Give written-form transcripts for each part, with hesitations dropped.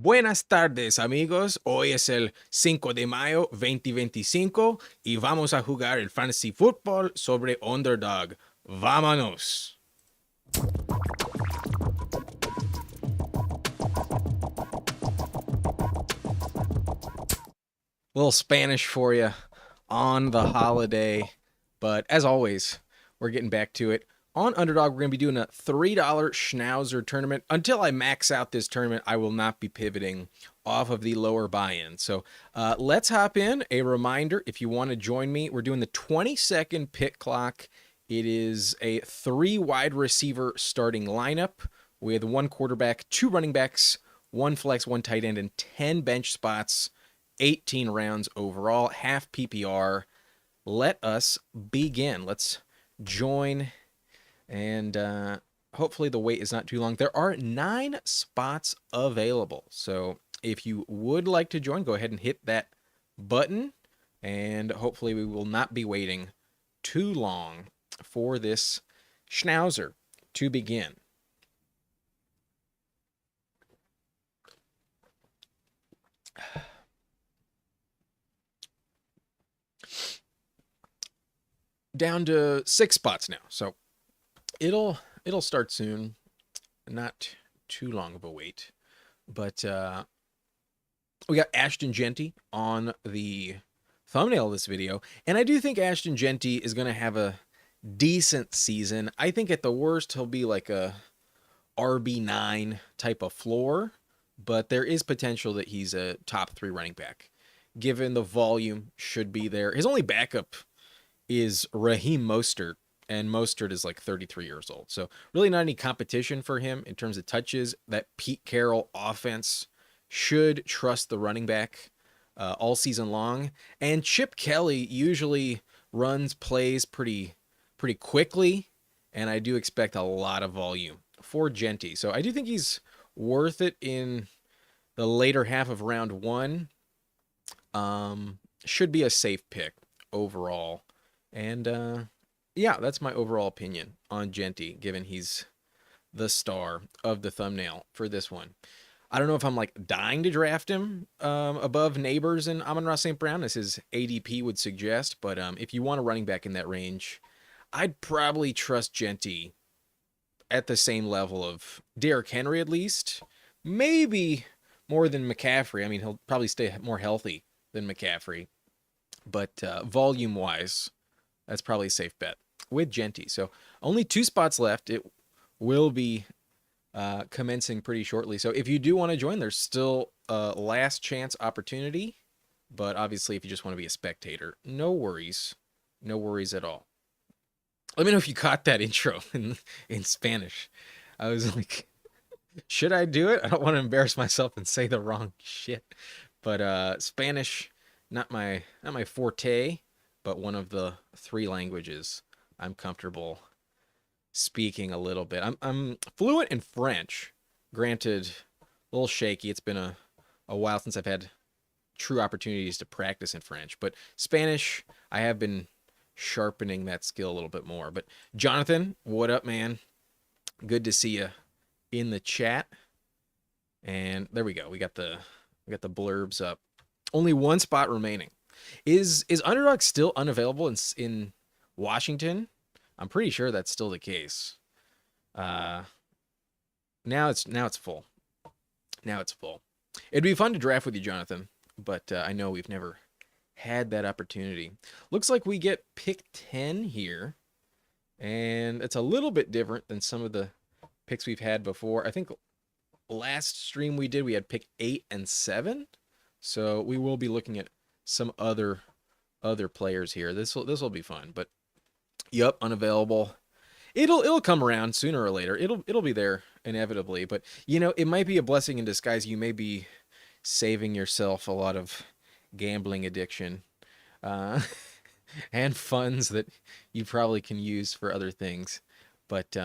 Buenas tardes, amigos. Hoy es el 5 de mayo 2025 y vamos a jugar el Fantasy Football sobre Underdog. ¡Vámonos! Little Spanish for you on the holiday. But as always, we're getting back to it. On Underdog, we're going to be doing a $3 Schnauzer tournament. Until I max out this tournament, I will not be pivoting off of the lower buy-in. So let's hop in. A reminder, if you want to join me, we're doing the 20-second pick clock. It is a 3 wide receiver starting lineup with 1 quarterback, 2 running backs, 1 flex, 1 tight end, and 10 bench spots. 18 rounds overall, half PPR. Let us begin. Let's join, and hopefully the wait is not too long. There are 9 spots available, so if you would like to join, go ahead and hit that button, and hopefully we will not be waiting too long for this Schnauzer to begin. Down to 6 spots now, so it'll start soon. Not too long of a wait, but we got Ashton Jeanty on the thumbnail of this video, and I do think Ashton Jeanty is going to have a decent season. I think at the worst he'll be like a RB9 type of floor, but there is potential that he's a top 3 running back given the volume should be there. His only backup is Raheem Mostert, and Mostert is like 33 years old. So really not any competition for him in terms of touches. That Pete Carroll offense should trust the running back all season long. And Chip Kelly usually runs plays pretty quickly, and I do expect a lot of volume for Jeanty. So I do think he's worth it in the later half of round 1. Should be a safe pick overall. And yeah, that's my overall opinion on Jeanty, given he's the star of the thumbnail for this one. I don't know if I'm like dying to draft him above Neighbors and Amon-Ra St. Brown, as his ADP would suggest, but if you want a running back in that range, I'd probably trust Jeanty at the same level of Derrick Henry at least. Maybe more than McCaffrey. I mean, he'll probably stay more healthy than McCaffrey, but volume-wise, that's probably a safe bet with Jeanty. So only 2 spots left. It will be commencing pretty shortly. So if you do want to join, there's still a last chance opportunity. But obviously, if you just want to be a spectator, no worries. No worries at all. Let me know if you caught that intro in Spanish. I was like, should I do it? I don't want to embarrass myself and say the wrong shit. But Spanish, not my forte, but one of the 3 languages I'm comfortable speaking a little bit. I'm fluent in French. Granted, a little shaky. It's been a while since I've had true opportunities to practice in French. But Spanish, I have been sharpening that skill a little bit more. But Jonathan, what up, man? Good to see you in the chat. And there we go. We got the blurbs up. Only 1 spot remaining. Is Underdog still unavailable in Washington? I'm pretty sure that's still the case. Now it's full. Now it's full. It'd be fun to draft with you, Jonathan, but I know we've never had that opportunity. Looks like we get pick 10 here, and it's a little bit different than some of the picks we've had before. I think last stream we did, we had pick 8 and 7, so we will be looking at some other players here. This will be fun, but yep, unavailable. It'll come around sooner or later. It'll be there inevitably, but you know, it might be a blessing in disguise. You may be saving yourself a lot of gambling addiction and funds that you probably can use for other things. But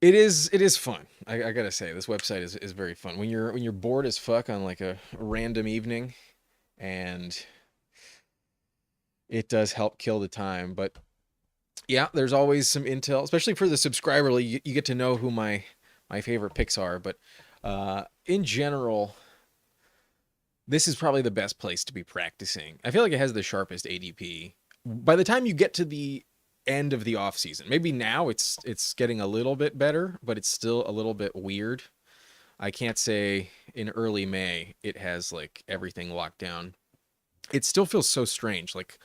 it is fun. I gotta say, this website is very fun. When you're bored as fuck on like a random evening, and it does help kill the time. But yeah, there's always some intel, especially for the subscriber. You get to know who my favorite picks are. But In general, this is probably the best place to be practicing. I feel like it has the sharpest ADP. By the time you get to the end of the off season, maybe now it's getting a little bit better, but it's still a little bit weird. I can't say in early May it has like everything locked down. It still feels so strange. Like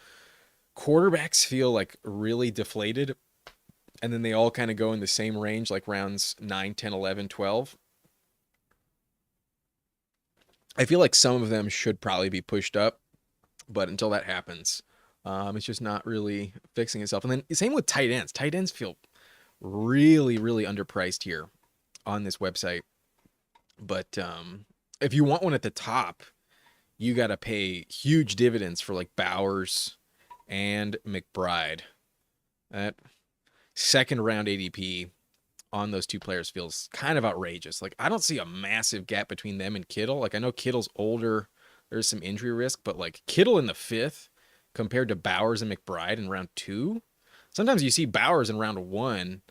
quarterbacks feel like really deflated, and then they all kind of go in the same range, like rounds 9, 10, 11, 12. I feel like some of them should probably be pushed up, but until that happens, it's just not really fixing itself. And then same with tight ends. Tight ends feel really, really underpriced here on this website. But if you want one at the top, you got to pay huge dividends for like Bowers and McBride. That second round ADP on those two players feels kind of outrageous. Like I don't see a massive gap between them and Kittle. Like I know Kittle's older, there's some injury risk, but like Kittle in the fifth compared to Bowers and McBride in round two. Sometimes you see Bowers in round one,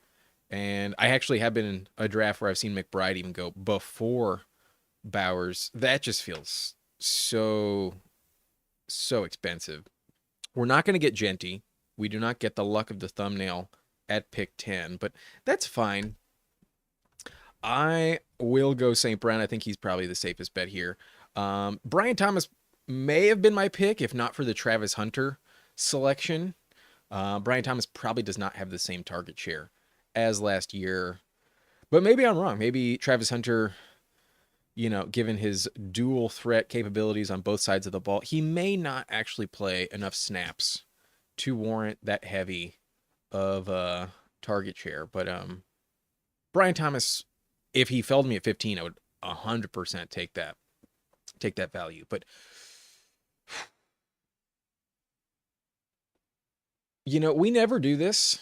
and I actually have been in a draft where I've seen McBride even go before Bowers. That just feels so expensive. We're not going to get Genty. We do not get the luck of the thumbnail at pick 10, but that's fine. I will go St. Brown. I think he's probably the safest bet here. Brian Thomas may have been my pick if not for the Travis Hunter selection. Brian Thomas probably does not have the same target share as last year, but maybe I'm wrong. Maybe Travis Hunter, given his dual threat capabilities on both sides of the ball, he may not actually play enough snaps to warrant that heavy of a target share. But Brian Thomas, if he felled me at 15, I would 100% take that value. But we never do this,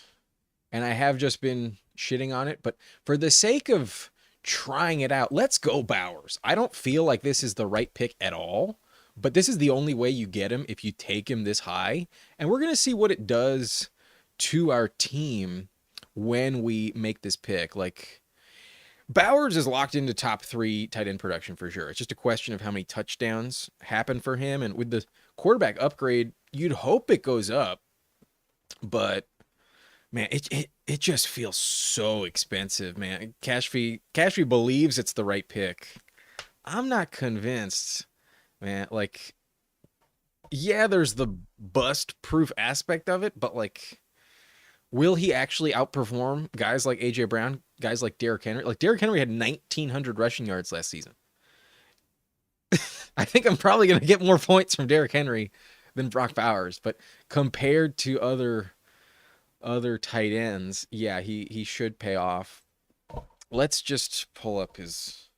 and I have just been shitting on it, but for the sake of trying it out, let's go Bowers. I don't feel like this is the right pick at all, but this is the only way you get him if you take him this high, and we're going to see what it does to our team when we make this pick. Like Bowers is locked into top 3 tight end production for sure. It's just a question of how many touchdowns happen for him, and with the quarterback upgrade, you'd hope it goes up, but man, it just feels so expensive, man. Cash fee believes it's the right pick. I'm not convinced, man. Like, yeah, there's the bust proof aspect of it, but like, will he actually outperform guys like AJ Brown, guys like Derrick Henry? Like Derrick Henry had 1,900 rushing yards last season. I think I'm probably going to get more points from Derrick Henry than Brock Bowers, but compared to other tight ends, yeah, he should pay off. Let's just pull up his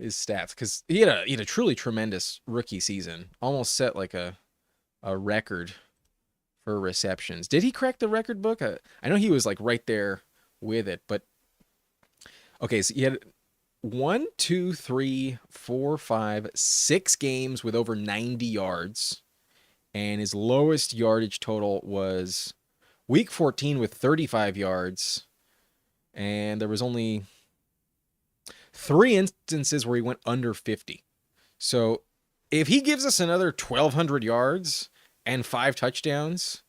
stats, because he had a truly tremendous rookie season. Almost set like a record for receptions. Did he crack the record book? I know he was like right there with it, but okay, so he had 1, 2, 3, 4, 5, 6 games with over 90 yards. And his lowest yardage total was week 14 with 35 yards. And there was only 3 instances where he went under 50. So if he gives us another 1,200 yards and 5 touchdowns,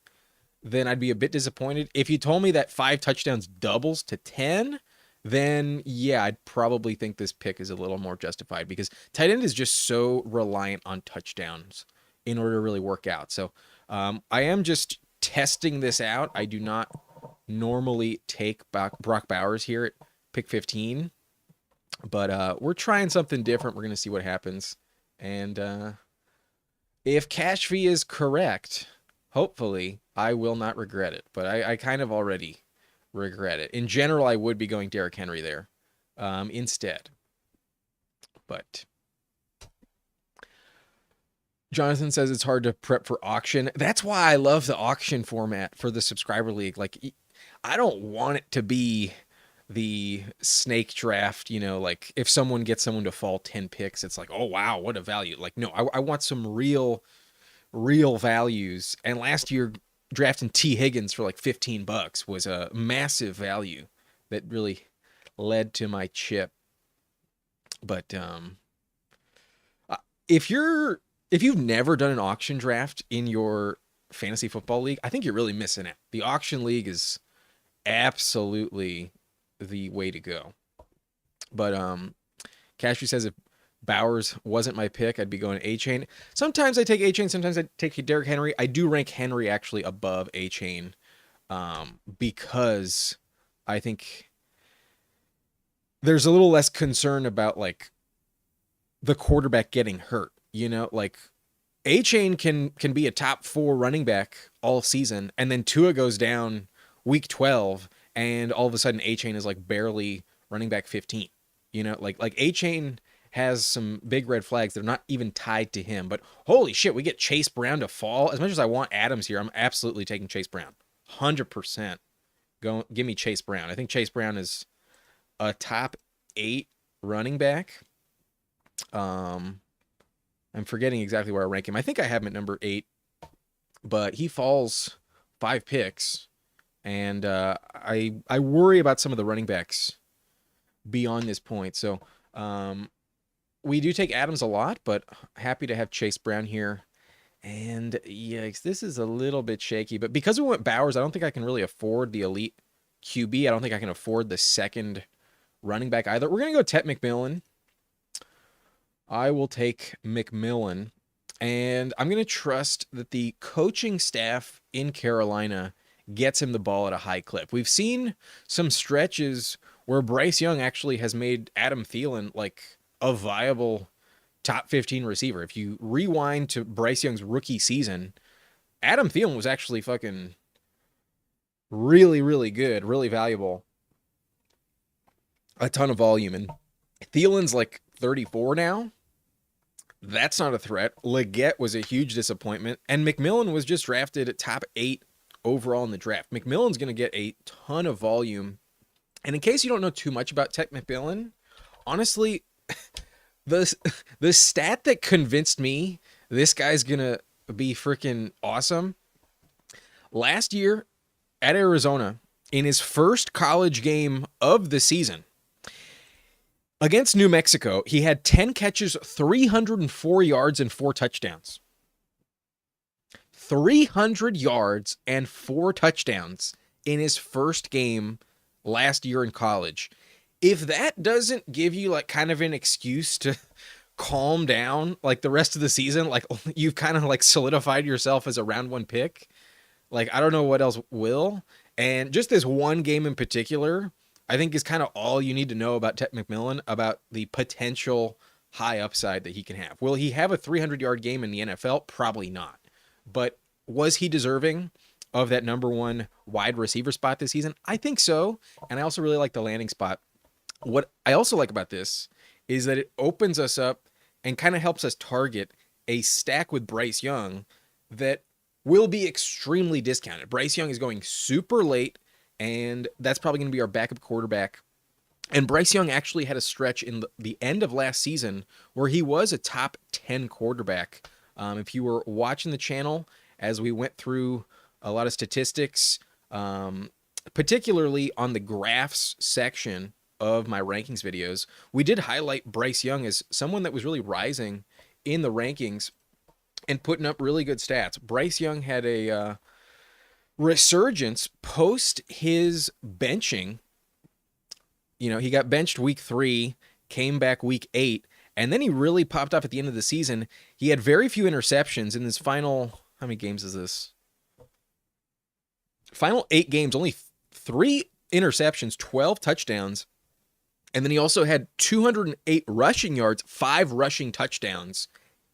then I'd be a bit disappointed. If you told me that 5 touchdowns doubles to 10, then yeah, I'd probably think this pick is a little more justified, because tight end is just so reliant on touchdowns in order to really work out. So I am just testing this out. I do not normally take Brock Bowers here at pick 15, but we're trying something different. We're going to see what happens. And if cash fee is correct, hopefully I will not regret it. But I kind of already regret it. In general, I would be going Derrick Henry there instead. But Jonathan says it's hard to prep for auction. That's why I love the auction format for the subscriber league. Like, I don't want it to be the snake draft, like if someone gets someone to fall 10 picks, it's like, oh, wow, what a value. Like, no, I want some real values. And last year, drafting T. Higgins for like $15 was a massive value that really led to my chip. But uh, if you're if you've never done an auction draft in your fantasy football league, I think you're really missing it. The auction league is absolutely the way to go. But Cashew says if Bowers wasn't my pick, I'd be going A Chain. Sometimes I take A Chain, sometimes I take Derrick Henry. I do rank Henry actually above A Chain because I think there's a little less concern about like the quarterback getting hurt. You know, like A Chain can be a top 4 running back all season, and then Tua goes down week 12, and all of a sudden A Chain is like barely running back 15. You know, like A Chain has some big red flags that are not even tied to him. But holy shit, we get Chase Brown to fall. As much as I want Adams here, I'm absolutely taking Chase Brown. 100%. Go give me Chase Brown. I think Chase Brown is a top 8 running back. I'm forgetting exactly where I rank him. I think I have him at number 8, but he falls 5 picks, and I worry about some of the running backs beyond this point. So we do take Adams a lot, but happy to have Chase Brown here. And yikes, this is a little bit shaky, but because we went Bowers, I don't think I can really afford the elite QB. I don't think I can afford the second running back either. We're going to go Tet McMillan. I will take McMillan, and I'm going to trust that the coaching staff in Carolina gets him the ball at a high clip. We've seen some stretches where Bryce Young actually has made Adam Thielen like a viable top 15 receiver. If you rewind to Bryce Young's rookie season, Adam Thielen was actually fucking really, really good, really valuable. A ton of volume. And Thielen's like 34 now. That's not a threat. Leggett was a huge disappointment. And McMillan was just drafted at top 8 overall in the draft. McMillan's going to get a ton of volume. And in case you don't know too much about Tet McMillan, honestly, the stat that convinced me this guy's going to be freaking awesome. Last year at Arizona, in his first college game of the season, against New Mexico, he had 10 catches, 304 yards, and 4 touchdowns. 300 yards and 4 touchdowns in his first game last year in college. If that doesn't give you like kind of an excuse to calm down like the rest of the season, like you've kind of like solidified yourself as a round 1 pick, like I don't know what else will. And just this one game in particular, I think is kind of all you need to know about Tet McMillan, about the potential high upside that he can have. Will he have a 300-yard game in the NFL? Probably not. But was he deserving of that number 1 wide receiver spot this season? I think so. And I also really like the landing spot. What I also like about this is that it opens us up and kind of helps us target a stack with Bryce Young that will be extremely discounted. Bryce Young is going super late, and that's probably going to be our backup quarterback. And Bryce Young actually had a stretch in the end of last season where he was a top 10 quarterback. If you were watching the channel as we went through a lot of statistics, particularly on the graphs section of my rankings videos, we did highlight Bryce Young as someone that was really rising in the rankings and putting up really good stats. Bryce Young had a resurgence post his benching. You know, he got benched week 3, came back week 8, and then he really popped off at the end of the season. He had very few interceptions in this final, how many games is this? Final 8 games, only 3 interceptions, 12 touchdowns. And then he also had 208 rushing yards, 5 rushing touchdowns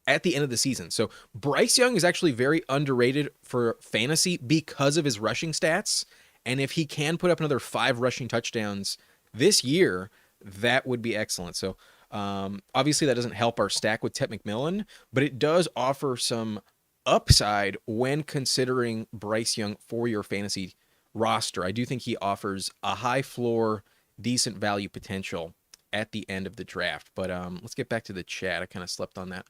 at the end of the season. So Bryce Young is actually very underrated for fantasy because of his rushing stats. And if he can put up another 5 rushing touchdowns this year, that would be excellent. So obviously that doesn't help our stack with Tet McMillan, but it does offer some upside when considering Bryce Young for your fantasy roster. I do think he offers a high floor, decent value potential at the end of the draft. But let's get back to the chat. I kind of slept on that.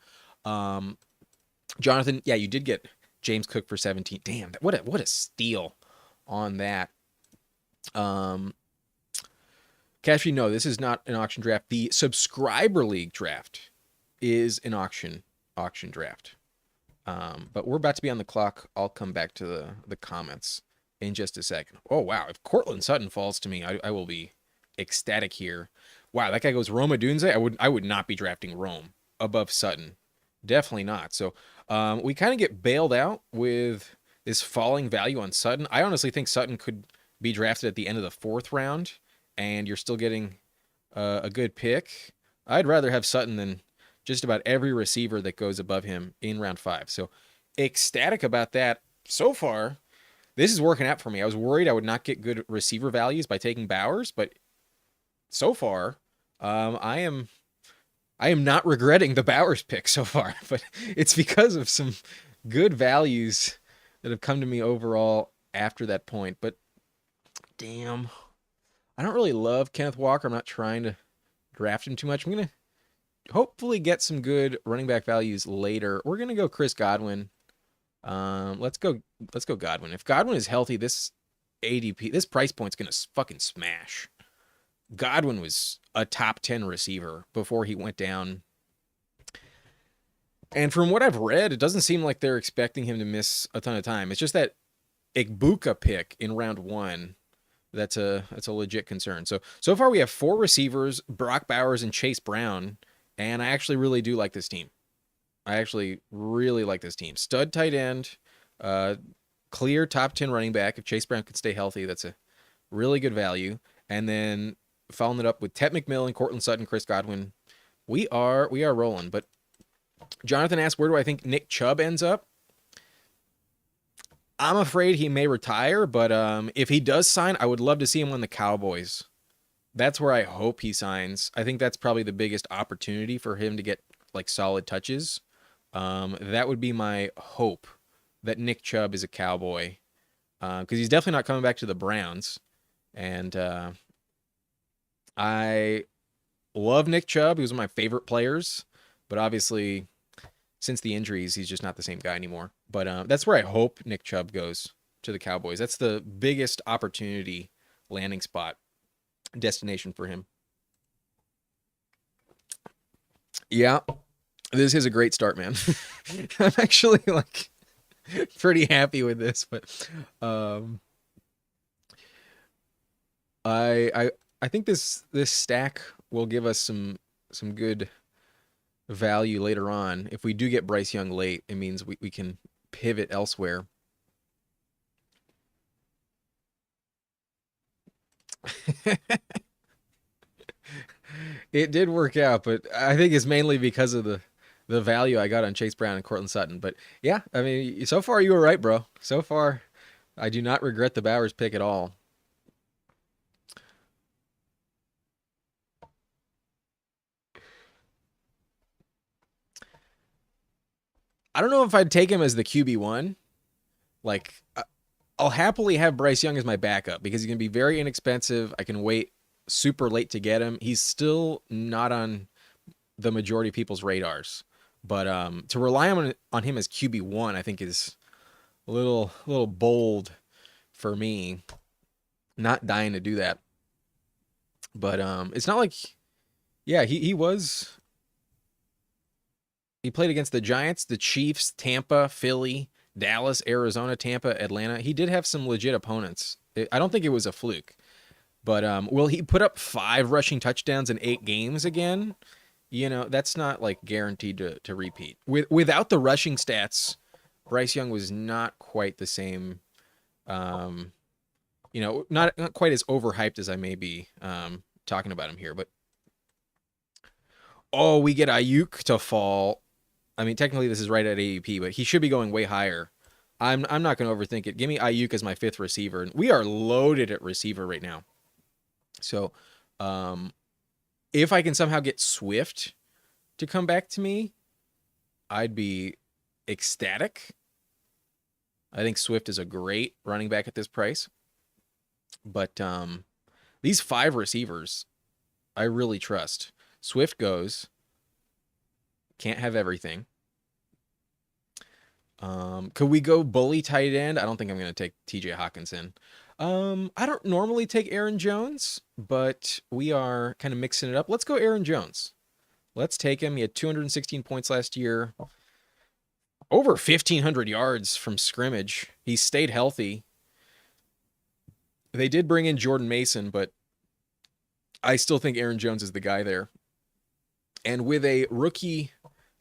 Jonathan, yeah, you did get James Cook for 17. Damn, what a steal on that. Cashy, no, this is not an auction draft. The subscriber league draft is an auction draft. But we're about to be on the clock. I'll come back to the comments in just a second. Oh, wow. If Cortland Sutton falls to me, I will be ecstatic here. Wow, that guy goes Rome Odunze. I would not be drafting Rome above Sutton. Definitely not. So we kind of get bailed out with this falling value on Sutton. I honestly think Sutton could be drafted at the end of the 4th round, and you're still getting a good pick. I'd rather have Sutton than just about every receiver that goes above him in round 5. So ecstatic about that. So far, this is working out for me. I was worried I would not get good receiver values by taking Bowers, but so far, I am not regretting the Bowers pick so far. But it's because of some good values that have come to me overall after that point. But damn, I don't really love Kenneth Walker. I'm not trying to draft him too much. I'm gonna hopefully get some good running back values later. We're gonna go Chris Godwin. Let's go Godwin. If Godwin is healthy, this ADP, this price point's gonna fucking smash. Godwin was a top 10 receiver before he went down. And from what I've read, it doesn't seem like they're expecting him to miss a ton of time. It's just that Igbuka pick in round 1. That's a legit concern. So far we have 4 receivers, Brock Bowers and Chase Brown, and I actually really do like this team. I actually really like this team. Stud tight end, clear top 10 running back. If Chase Brown can stay healthy, that's a really good value. And then following it up with Tet McMillan, Cortland Sutton, Chris Godwin. We are rolling. But Jonathan asked, where do I think Nick Chubb ends up? I'm afraid he may retire, but if he does sign, I would love to see him on the Cowboys. That's where I hope he signs. I think that's probably the biggest opportunity for him to get like solid touches. That would be my hope, that Nick Chubb is a Cowboy, because he's definitely not coming back to the Browns. And I love Nick Chubb. He was one of my favorite players, but obviously since the injuries, he's just not the same guy anymore. But that's where I hope Nick Chubb goes, to the Cowboys. That's the biggest opportunity landing spot destination for him. Yeah, this is a great start, man. I'm actually like pretty happy with this, but I think this stack will give us some good value later on. If we do get Bryce Young late, it means we can pivot elsewhere. It did work out, but I think it's mainly because of the value I got on Chase Brown and Cortland Sutton. But yeah, I mean, so far you were right, bro. So far, I do not regret the Bowers pick at all. I don't know if I'd take him as the QB1. Like, I'll happily have Bryce Young as my backup because he's going to be very inexpensive. I can wait super late to get him. He's still not on the majority of people's radars. But to rely on him as QB1, I think is a little bold for me. Not dying to do that. But it's not like, yeah, he played against the Giants, the Chiefs, Tampa, Philly, Dallas, Arizona, Tampa, Atlanta. He did have some legit opponents. I don't think it was a fluke. But will he put up 5 rushing touchdowns in 8 games again? You know, that's not like guaranteed to repeat. Without the rushing stats, Bryce Young was not quite the same. Not quite as overhyped as I may be talking about him here. But oh, we get Ayuk to fall. I mean, technically this is right at ADP, but he should be going way higher. I'm not going to overthink it. Give me Ayuk as my 5th receiver. We are loaded at receiver right now. So, if I can somehow get Swift to come back to me, I'd be ecstatic. I think Swift is a great running back at this price. But these 5 receivers, I really trust. Swift goes. Can't have everything. Could we go bully tight end? I don't think I'm going to take TJ Hawkinson. I don't normally take Aaron Jones, but we are kind of mixing it up. Let's go Aaron Jones. Let's take him. He had 216 points last year, over 1,500 yards from scrimmage. He stayed healthy. They did bring in Jordan Mason, but I still think Aaron Jones is the guy there. And with a rookie,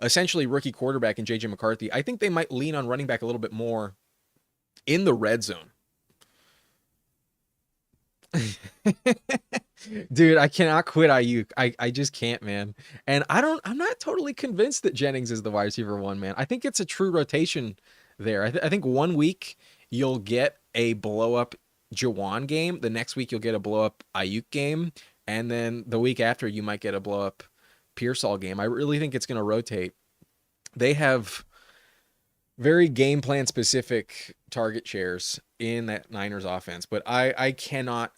essentially rookie quarterback in JJ McCarthy, I think they might lean on running back a little bit more in the red zone. Dude, I cannot quit Ayuk. I just can't, man. And I'm not totally convinced that Jennings is the wide receiver one, man. I think it's a true rotation there. I think 1 week you'll get a blow up Jawan game. The next week you'll get a blow up Ayuk game. And then the week after you might get a blow up Pearsall game. I really think it's going to rotate. They have very game plan specific target shares in that Niners offense, but I cannot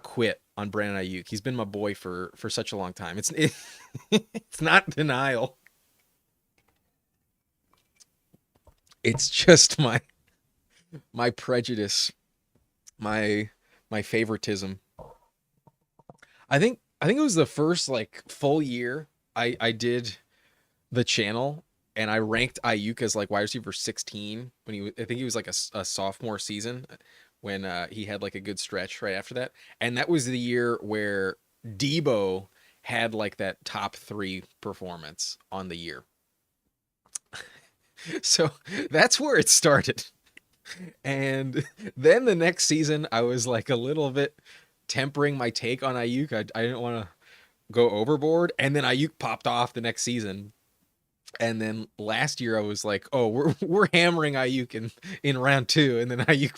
quit on Brandon Ayuk. He's been my boy for such a long time. It's not denial. It's just my prejudice, my favoritism. I think it was the first like full year I did the channel, and I ranked Ayuk as like wide receiver 16 when I think he was like a sophomore season when he had like a good stretch right after that. And that was the year where Debo had like that top 3 performance on the year. So that's where it started. And then the next season, I was like a little bit tempering my take on Ayuk. I didn't want to go overboard. And then Ayuk popped off the next season. And then last year I was like, oh, we're hammering Ayuk in round 2. And then Ayuk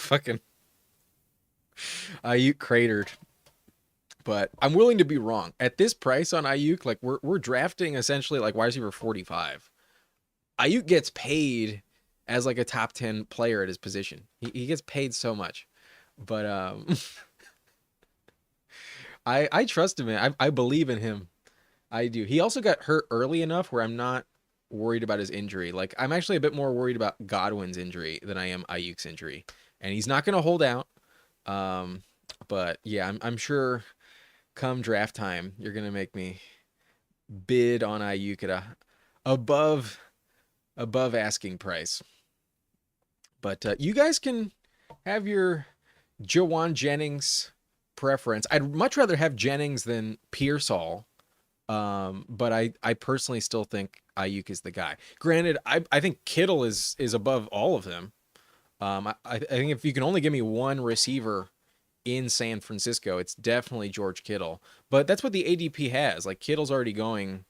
cratered. But I'm willing to be wrong. At this price on Ayuk, like we're drafting essentially like wide receiver 45. Ayuk gets paid as like a top 10 player at his position. He gets paid so much. But I trust him, man. I believe in him. I do. He also got hurt early enough where I'm not worried about his injury. Like I'm actually a bit more worried about Godwin's injury than I am Ayuk's injury. And he's not going to hold out. But yeah, I'm sure come draft time you're going to make me bid on Ayuk at a above asking price. But you guys can have your Jawan Jennings preference. I'd much rather have Jennings than Pearsall. But I personally still think Ayuk is the guy. Granted, I think Kittle is above all of them. I think if you can only give me one receiver in San Francisco, it's definitely George Kittle. But that's what the ADP has. Like Kittle's already going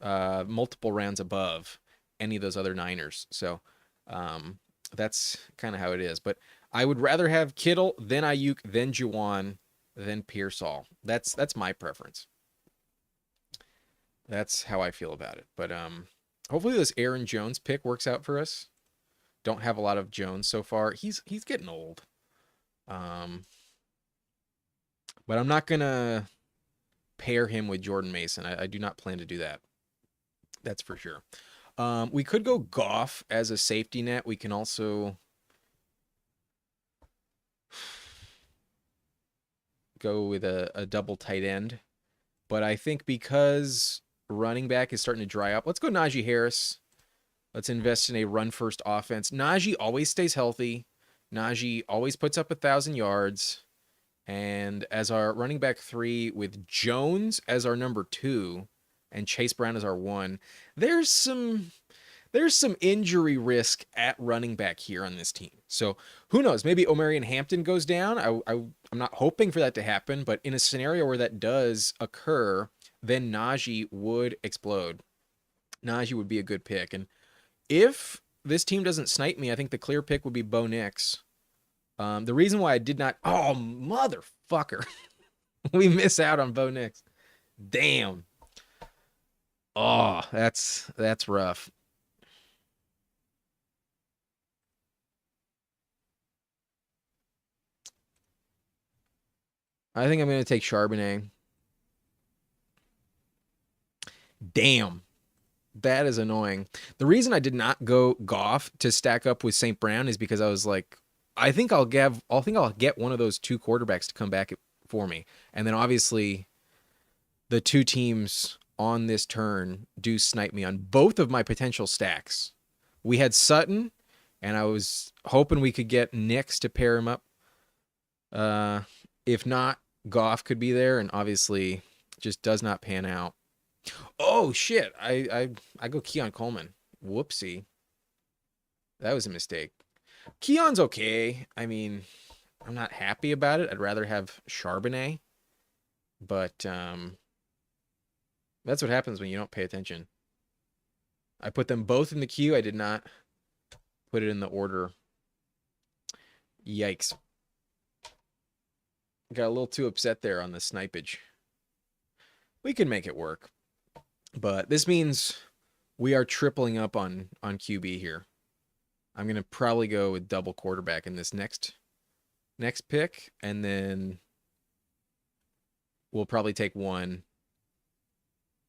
multiple rounds above any of those other Niners. So that's kind of how it is. But I would rather have Kittle, then Ayuk, then Juwan, then Pearsall. That's my preference. That's how I feel about it. But hopefully this Aaron Jones pick works out for us. Don't have a lot of Jones so far. He's getting old. But I'm not gonna pair him with Jordan Mason. I do not plan to do that. That's for sure. We could go Goff as a safety net. We can also go with a double tight end. But I think because running back is starting to dry up, let's go Najee Harris. Let's invest in a run-first offense. Najee always stays healthy. Najee always puts up 1,000 yards. And as our running back 3 with Jones as our number 2 and Chase Brown as our 1, there's some injury risk at running back here on this team. So who knows? Maybe Omarion Hampton goes down. I'm not hoping for that to happen, but in a scenario where that does occur, then Najee would explode. Najee would be a good pick. And if this team doesn't snipe me, I think the clear pick would be Bo Nix. The reason why I did not... Oh, motherfucker. We miss out on Bo Nix. Damn. Oh, that's rough. I think I'm going to take Charbonnet. Damn. That is annoying. The reason I did not go Goff to stack up with St. Brown is because I was like, I think I'll get one of those two quarterbacks to come back for me. And then obviously the two teams on this turn do snipe me on both of my potential stacks. We had Sutton, and I was hoping we could get Nix to pair him up. Uh, if not, Goff could be there, and obviously just does not pan out. Oh shit! I go Keon Coleman. Whoopsie, that was a mistake. Keon's okay. I mean, I'm not happy about it. I'd rather have Charbonnet, but that's what happens when you don't pay attention. I put them both in the queue. I did not put it in the order. Yikes. Got a little too upset there on the snipage. We can make it work. But this means we are tripling up on QB here. I'm going to probably go with double quarterback in this next pick, and then we'll probably take one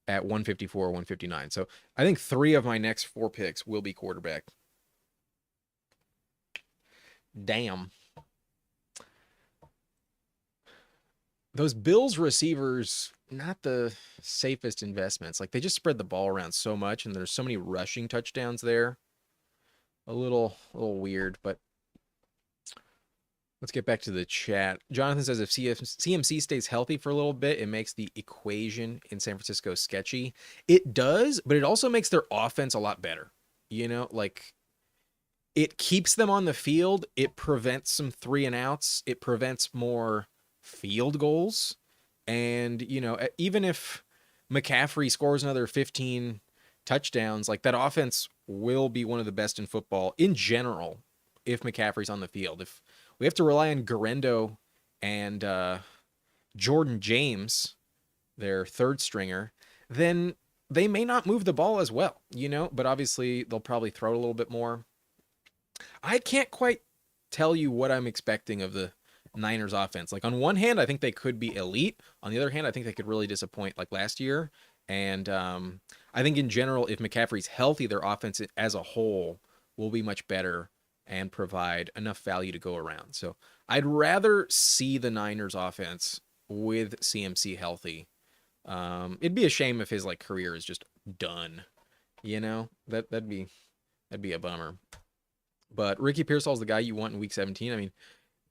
at 154 or 159. So I think 3 of my next 4 picks will be quarterback. Damn. Those Bills receivers, not the safest investments. Like, they just spread the ball around so much, and there's so many rushing touchdowns there. A little weird, but let's get back to the chat. Jonathan says if CMC stays healthy for a little bit, it makes the equation in San Francisco sketchy. It does, but it also makes their offense a lot better. You know, like, it keeps them on the field. It prevents some 3 and outs. It prevents more field goals. And, you know, even if McCaffrey scores another 15 touchdowns, like, that offense will be one of the best in football in general if McCaffrey's on the field. If we have to rely on Garendo and Jordan James, their third stringer, then they may not move the ball as well, you know, but obviously they'll probably throw it a little bit more. I can't quite tell you what I'm expecting of the Niners offense. Like, on one hand, I think they could be elite. On the other hand, I think they could really disappoint like last year. And I think in general, if McCaffrey's healthy, their offense as a whole will be much better and provide enough value to go around. So I'd rather see the Niners offense with CMC healthy. It'd be a shame if his like career is just done. You know, that'd be a bummer. But Ricky Pearsall's the guy you want in Week 17. I mean,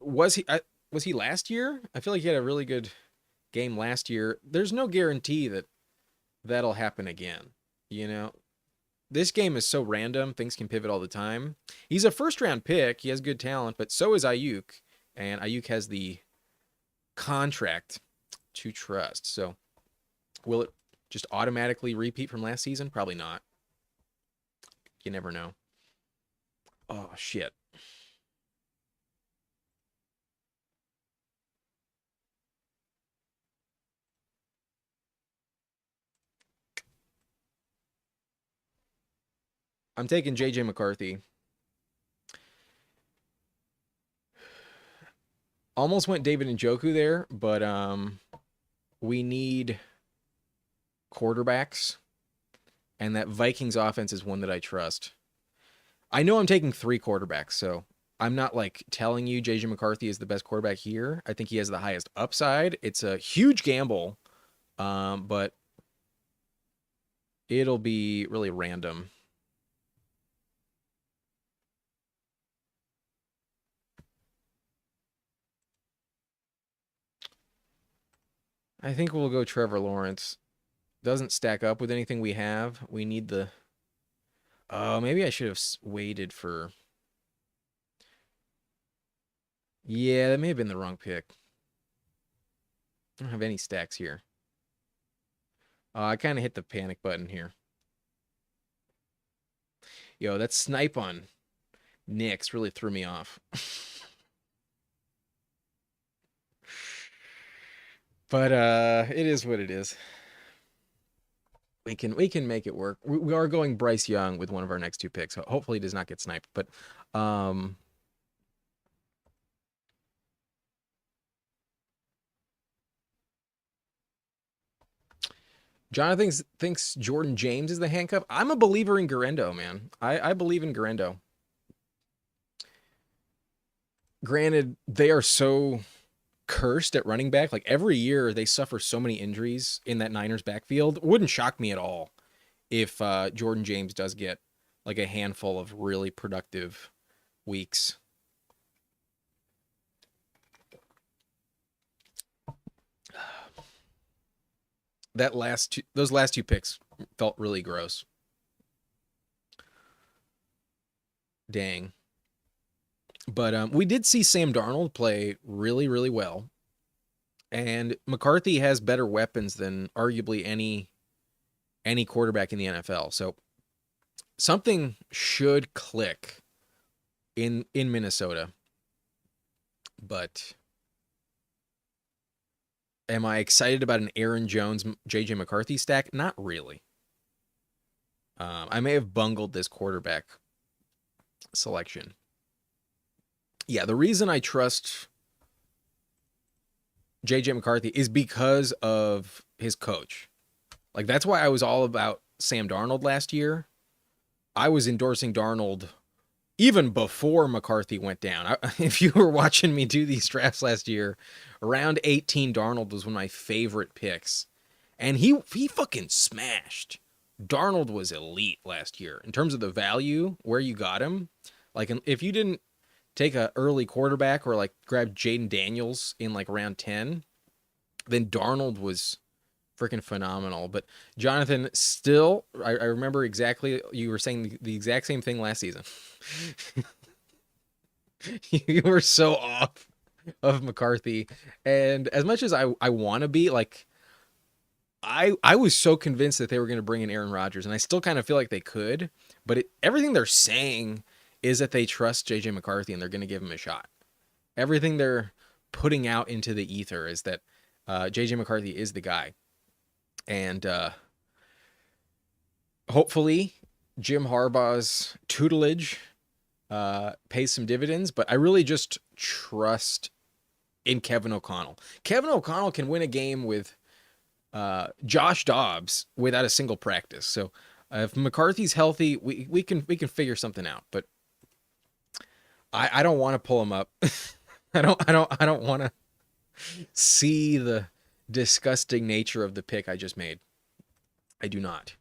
was he last year? I feel like he had a really good game last year. There's no guarantee that that'll happen again. You know, this game is so random. Things can pivot all the time. He's a first round pick. He has good talent, but so is Ayuk. And Ayuk has the contract to trust. So will it just automatically repeat from last season? Probably not. You never know. Oh, shit. I'm taking JJ McCarthy. Almost went David Njoku there, but we need quarterbacks, and that Vikings offense is one that I trust. I know I'm taking 3 quarterbacks, so I'm not like telling you JJ McCarthy is the best quarterback here. I think he has the highest upside. It's a huge gamble, but it'll be really random. I think we'll go Trevor Lawrence. Doesn't stack up with anything we have. We need the... Oh, maybe I should have waited for... Yeah, that may have been the wrong pick. I don't have any stacks here. I kind of hit the panic button here. Yo, that snipe on Nix really threw me off. But it is what it is. We can make it work. We are going Bryce Young with one of our next 2 picks. Hopefully he does not get sniped. But Jonathan thinks Jordan James is the handcuff. I'm a believer in Garendo, man. I believe in Garendo. Granted, they are so cursed at running back. Like every year, they suffer so many injuries in that Niners backfield. Wouldn't shock me at all if Jordan James does get like a handful of really productive weeks. Those last two picks felt really gross. Dang. But we did see Sam Darnold play really, really well. And McCarthy has better weapons than arguably any quarterback in the NFL. So something should click in Minnesota. But am I excited about an Aaron Jones, JJ McCarthy stack? Not really. I may have bungled this quarterback selection. Yeah, the reason I trust JJ McCarthy is because of his coach. Like that's why I was all about Sam Darnold last year. I was endorsing Darnold even before McCarthy went down. If you were watching me do these drafts last year, around 18, Darnold was one of my favorite picks. And he fucking smashed. Darnold was elite last year in terms of the value where you got him. Like if you didn't take a early quarterback or like grab Jaden Daniels in like round 10, then Darnold was freaking phenomenal. But Jonathan, still, I remember exactly, you were saying the exact same thing last season. You were so off of McCarthy. And as much as I want to be, like, I was so convinced that they were going to bring in Aaron Rodgers, and I still kind of feel like they could, but everything they're saying is that they trust JJ McCarthy and they're going to give him a shot. Everything they're putting out into the ether is that JJ McCarthy is the guy. And hopefully Jim Harbaugh's tutelage pays some dividends, but I really just trust in Kevin O'Connell. Kevin O'Connell can win a game with Josh Dobbs without a single practice. So if McCarthy's healthy, we can figure something out. But I don't want to pull him up. I don't want to see the disgusting nature of the pick I just made. I do not.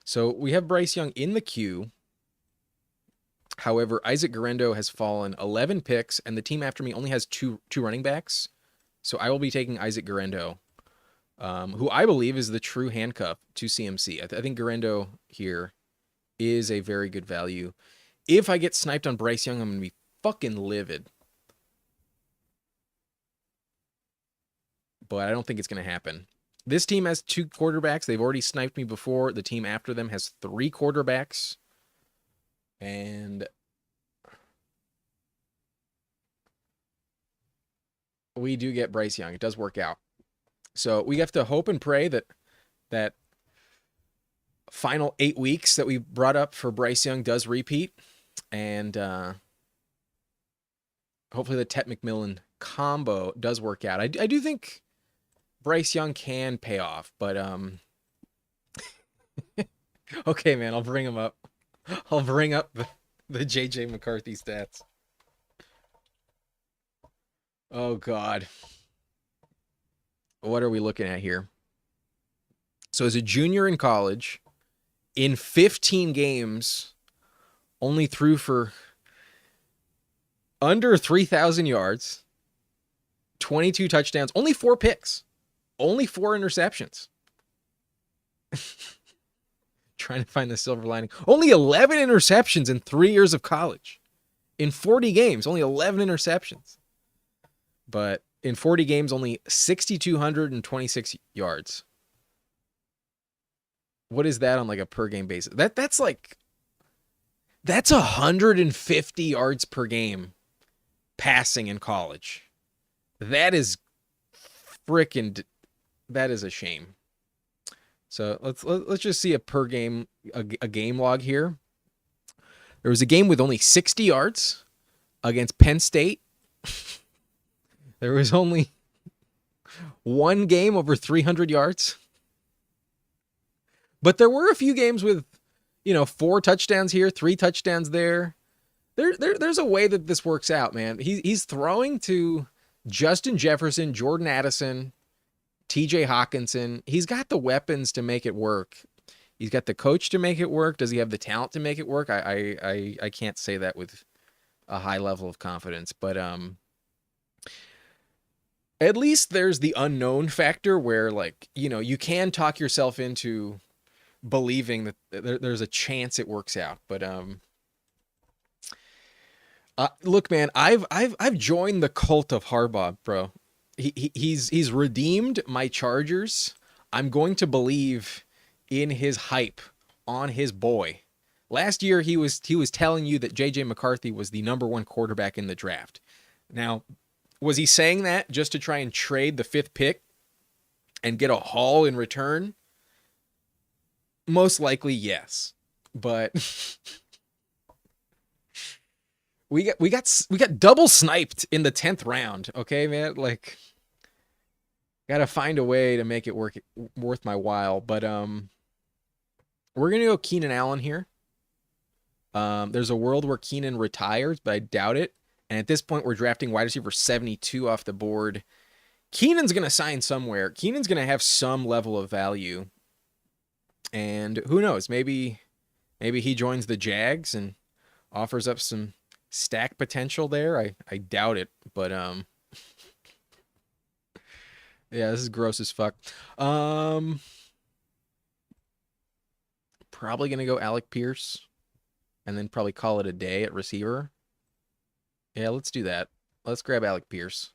So we have Bryce Young in the queue. However, Isaac Garendo has fallen 11 picks, and the team after me only has two running backs. So I will be taking Isaac Garendo, who I believe is the true handcuff to CMC. I think Garendo here is a very good value. If I get sniped on Bryce Young, I'm going to be fucking livid. But I don't think it's going to happen. This team has two quarterbacks. They've already sniped me before. The team after them has three quarterbacks. And we do get Bryce Young. It does work out. So we have to hope and pray that final 8 weeks that we brought up for Bryce Young does repeat. And hopefully the Tet McMillan combo does work out. I do think Bryce Young can pay off, but okay, man, I'll bring him up. I'll bring up the JJ McCarthy stats. Oh God. What are we looking at here? So as a junior in college, in 15 games, only threw for under 3,000 yards, 22 touchdowns, only 4 picks, only 4 interceptions. Trying to find the silver lining. Only 11 interceptions in 3 years of college. In 40 games, only 11 interceptions. But in 40 games, only 6,226 yards. What is that on like a per game basis? That's 150 yards per game passing in college. That is that is a shame. So let's just see a per game a game log here. There was a game with only 60 yards Against Penn State, there was only one game over 300 yards. But there were a few games with, 4 touchdowns here, 3 touchdowns there. There's a way that this works out, man. He's throwing to Justin Jefferson, Jordan Addison, TJ Hawkinson. He's got the weapons to make it work. He's got the coach to make it work. Does he have the talent to make it work? I can't say that with a high level of confidence, but at least there's the unknown factor where, like, you can talk yourself into believing that there's a chance it works out. But look, man, I've joined the cult of Harbaugh, bro. He's redeemed my Chargers. I'm going to believe in his hype on his boy. Last year he was telling you that JJ McCarthy was the number 1 quarterback in the draft. Now, was he saying that just to try and trade the 5th pick and get a haul in return? Most likely, yes. But we got double sniped in the 10th round, okay, man? Like, got to find a way to make it worth my while. But we're going to go Keenan Allen here. There's a world where Keenan retires, but I doubt it. And at this point, we're drafting wide receiver 72 off the board. Keenan's going to sign somewhere. Keenan's going to have some level of value. And who knows? Maybe he joins the Jags and offers up some stack potential there. I doubt it, but yeah, this is gross as fuck. Probably going to go Alec Pierce and then probably call it a day at receiver. Yeah, let's do that. Let's grab Alec Pierce.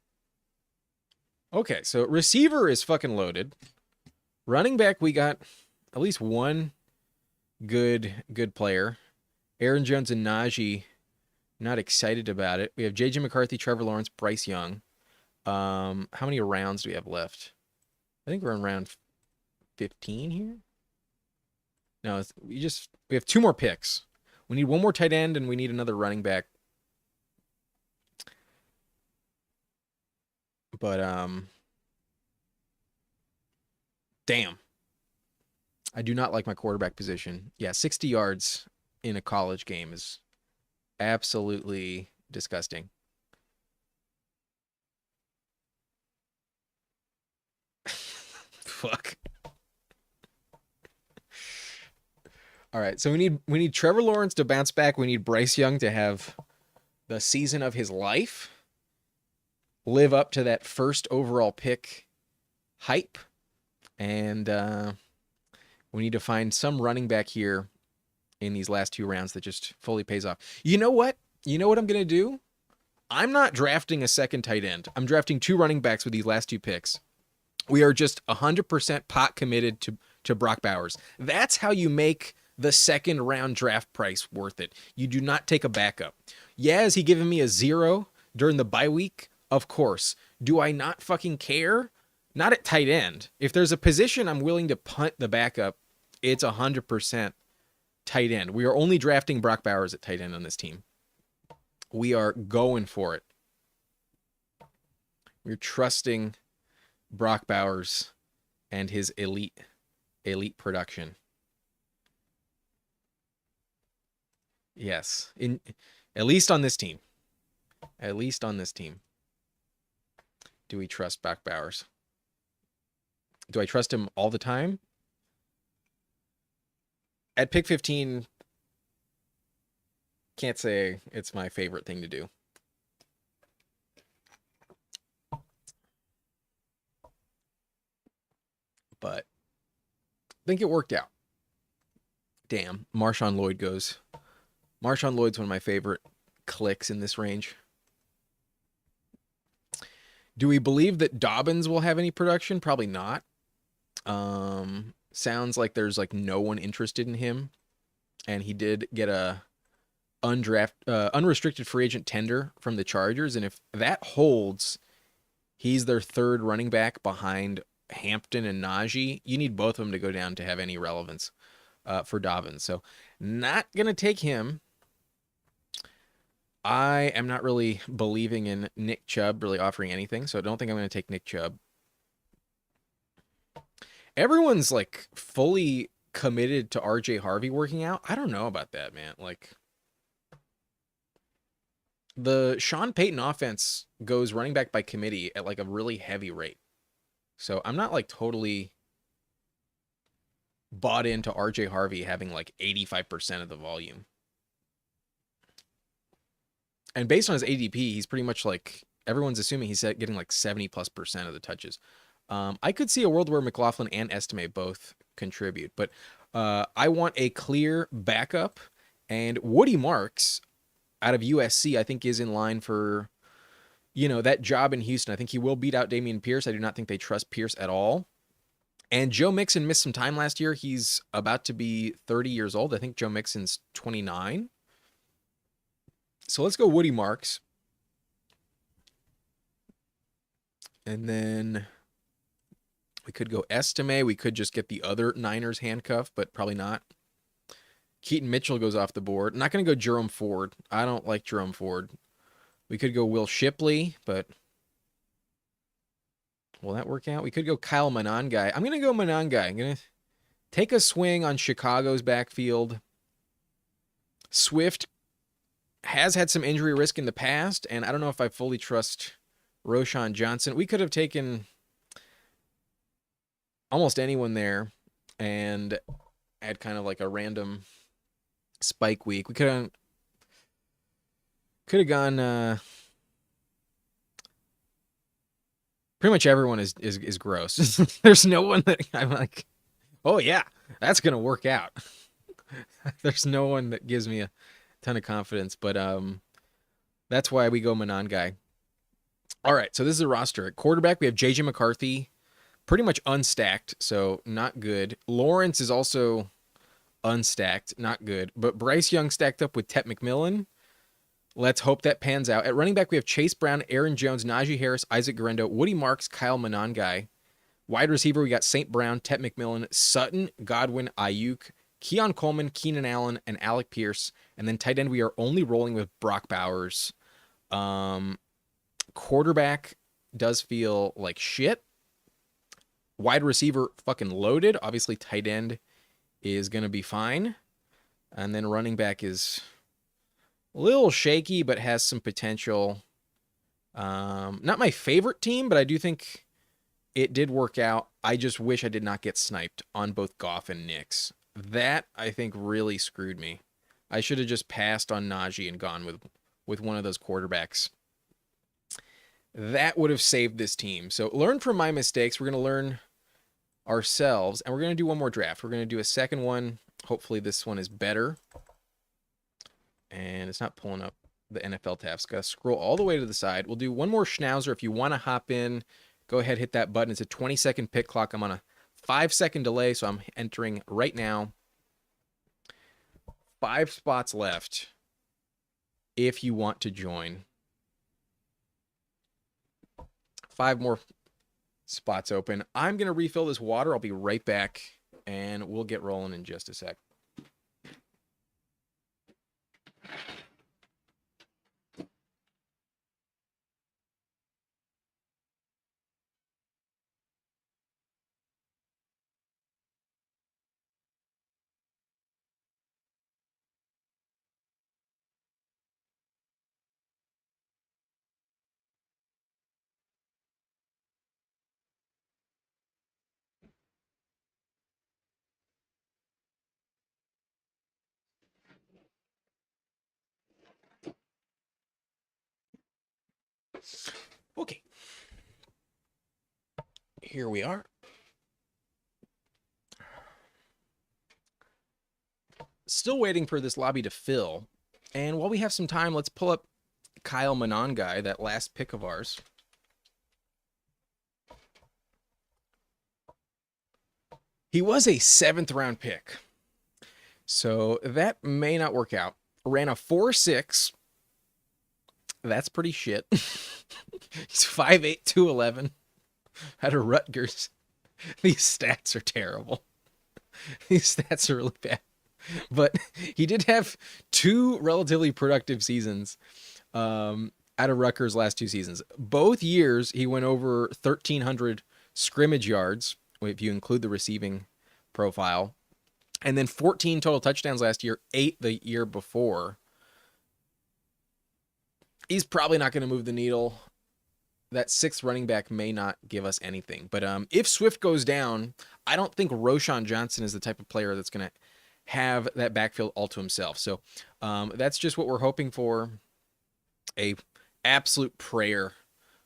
Okay, so receiver is fucking loaded. Running back, we got at least one good player. Aaron Jones and Najee, not excited about it. We have JJ McCarthy, Trevor Lawrence, Bryce Young. How many rounds do we have left? I think we're in round 15 here. No, we have 2 more picks. We need one more tight end and we need another running back. But damn. I do not like my quarterback position. Yeah, 60 yards in a college game is absolutely disgusting. Fuck. All right, so we need Trevor Lawrence to bounce back. We need Bryce Young to have the season of his life. Live up to that first overall pick hype. And we need to find some running back here in these last 2 rounds that just fully pays off. You know what? You know what I'm going to do? I'm not drafting a second tight end. I'm drafting 2 running backs with these last 2 picks. We are just 100% pot committed to Brock Bowers. That's how you make the second round draft price worth it. You do not take a backup. Yeah, is he giving me a 0 during the bye week? Of course. Do I not fucking care? Not at tight end. If there's a position I'm willing to punt the backup, it's 100% tight end. We are only drafting Brock Bowers at tight end on this team. We are going for it. We're trusting Brock Bowers and his elite production. Yes, at least on this team. At least on this team. Do we trust Brock Bowers? Do I trust him all the time? At pick 15, can't say it's my favorite thing to do. But I think it worked out. Damn, Marshawn Lloyd goes. Marshawn Lloyd's one of my favorite clicks in this range. Do we believe that Dobbins will have any production? Probably not. Sounds like there's like no one interested in him. And he did get a unrestricted free agent tender from the Chargers. And if that holds, he's their 3rd running back behind Hampton and Najee. You need both of them to go down to have any relevance for Dobbins. So not going to take him. I am not really believing in Nick Chubb really offering anything, so I don't think I'm going to take Nick Chubb. Everyone's like fully committed to RJ Harvey working out. I don't know about that, man. Like the Sean Payton offense goes running back by committee at like a really heavy rate. So I'm not like totally bought into RJ Harvey having like 85% of the volume. And based on his ADP, he's pretty much like everyone's assuming he's getting like 70+% of the touches. I could see a world where McLaughlin and Estime both contribute, but I want a clear backup. And Woody Marks out of USC, I think, is in line for that job in Houston. I think he will beat out Dameon Pierce. I do not think they trust Pierce at all. And Joe Mixon missed some time last year. He's about to be 30 years old. I think Joe Mixon's 29. So let's go Woody Marks. And then we could go Estime. We could just get the other Niners handcuff, but probably not. Keaton Mitchell goes off the board. I'm not going to go Jerome Ford. I don't like Jerome Ford. We could go Will Shipley, but will that work out? We could go Kyle Monangai. I'm going to go Monangai. I'm going to take a swing on Chicago's backfield. Swift has had some injury risk in the past, and I don't know if I fully trust Roschon Johnson. We could have taken almost anyone there and had kind of like a random spike week. We could have gone pretty much everyone is gross. There's no one that I'm like, oh yeah, that's gonna work out. There's no one that gives me a ton of confidence, but that's why we go Monangai. All right, so this is a roster. At quarterback, we have JJ McCarthy, pretty much unstacked, so not good. Lawrence is also unstacked, not good. But Bryce Young stacked up with Tet McMillan. Let's hope that pans out. At running back, we have Chase Brown, Aaron Jones, Najee Harris, Isaac Guerendo, Woody Marks, Kyle Monangai. Wide receiver, we got St. Brown, Tet McMillan, Sutton, Godwin, Ayuk, Keon Coleman, Keenan Allen, and Alec Pierce. And then tight end, we are only rolling with Brock Bowers. Quarterback does feel like shit. Wide receiver, fucking loaded. Obviously, tight end is going to be fine. And then running back is a little shaky, but has some potential. Not my favorite team, but I do think it did work out. I just wish I did not get sniped on both Goff and Nix. That, I think, really screwed me. I should have just passed on Najee and gone with one of those quarterbacks. That would have saved this team. So learn from my mistakes. We're going to learn ourselves, and we're going to do one more draft. We're going to do a second one. Hopefully this one is better. And it's not pulling up the NFL tabs. Got to scroll all the way to the side. We'll do one more Schnauzer. If you want to hop in, go ahead, hit that button. It's a 20-second pick clock. I'm on a 5-second delay, so I'm entering right now. 5 spots left if you want to join. 5 more spots open. I'm going to refill this water. I'll be right back, and we'll get rolling in just a sec. Okay. Here we are. Still waiting for this lobby to fill. And while we have some time, let's pull up Kyle Monangai, that last pick of ours. He was a 7th round pick. So that may not work out. Ran a 4.6. That's pretty shit. He's 5'8", 211. Out of Rutgers. These stats are terrible. These stats are really bad. But he did have two relatively productive seasons out of Rutgers' last two seasons. Both years, he went over 1,300 scrimmage yards, if you include the receiving profile, and then 14 total touchdowns last year, 8 the year before. He's probably not going to move the needle. That sixth running back may not give us anything. But if Swift goes down, I don't think Roschon Johnson is the type of player that's going to have that backfield all to himself. So that's just what we're hoping for. A absolute prayer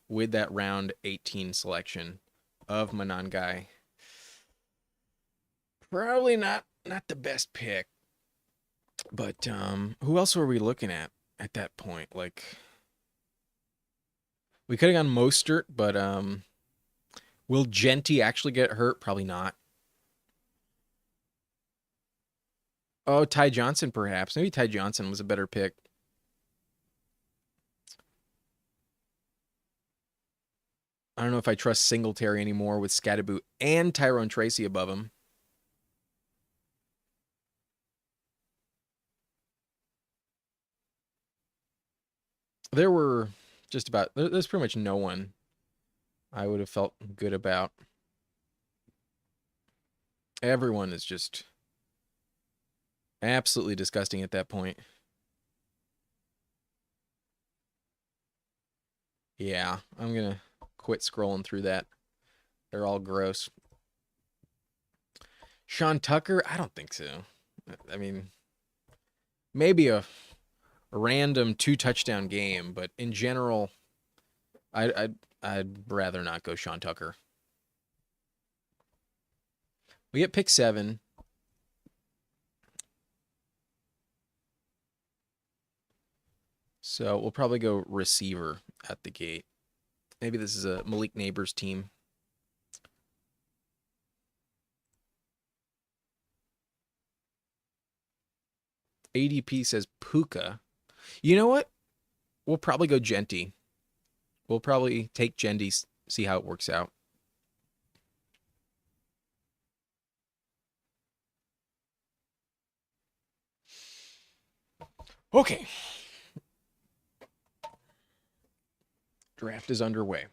with that round 18 selection of Monangai. Probably not the best pick. But who else were we looking at that point? Like, we could have gone Mostert, but will Genty actually get hurt? Probably not. Oh, Ty Johnson, perhaps. Maybe Ty Johnson was a better pick. I don't know if I trust Singletary anymore with Scatterboot and Tyrone Tracy above him. There were just about, there's pretty much no one I would have felt good about. Everyone is just absolutely disgusting at that point. Yeah, I'm going to quit scrolling through that. They're all gross. Sean Tucker? I don't think so. I mean, maybe a random 2-touchdown game, but in general, I'd rather not go Sean Tucker. We get pick 7. So we'll probably go receiver at the gate. Maybe this is a Malik Neighbors team. ADP says Puka. You know what? We'll probably go Genty. We'll probably take Genty, see how it works out. Okay. Draft is underway.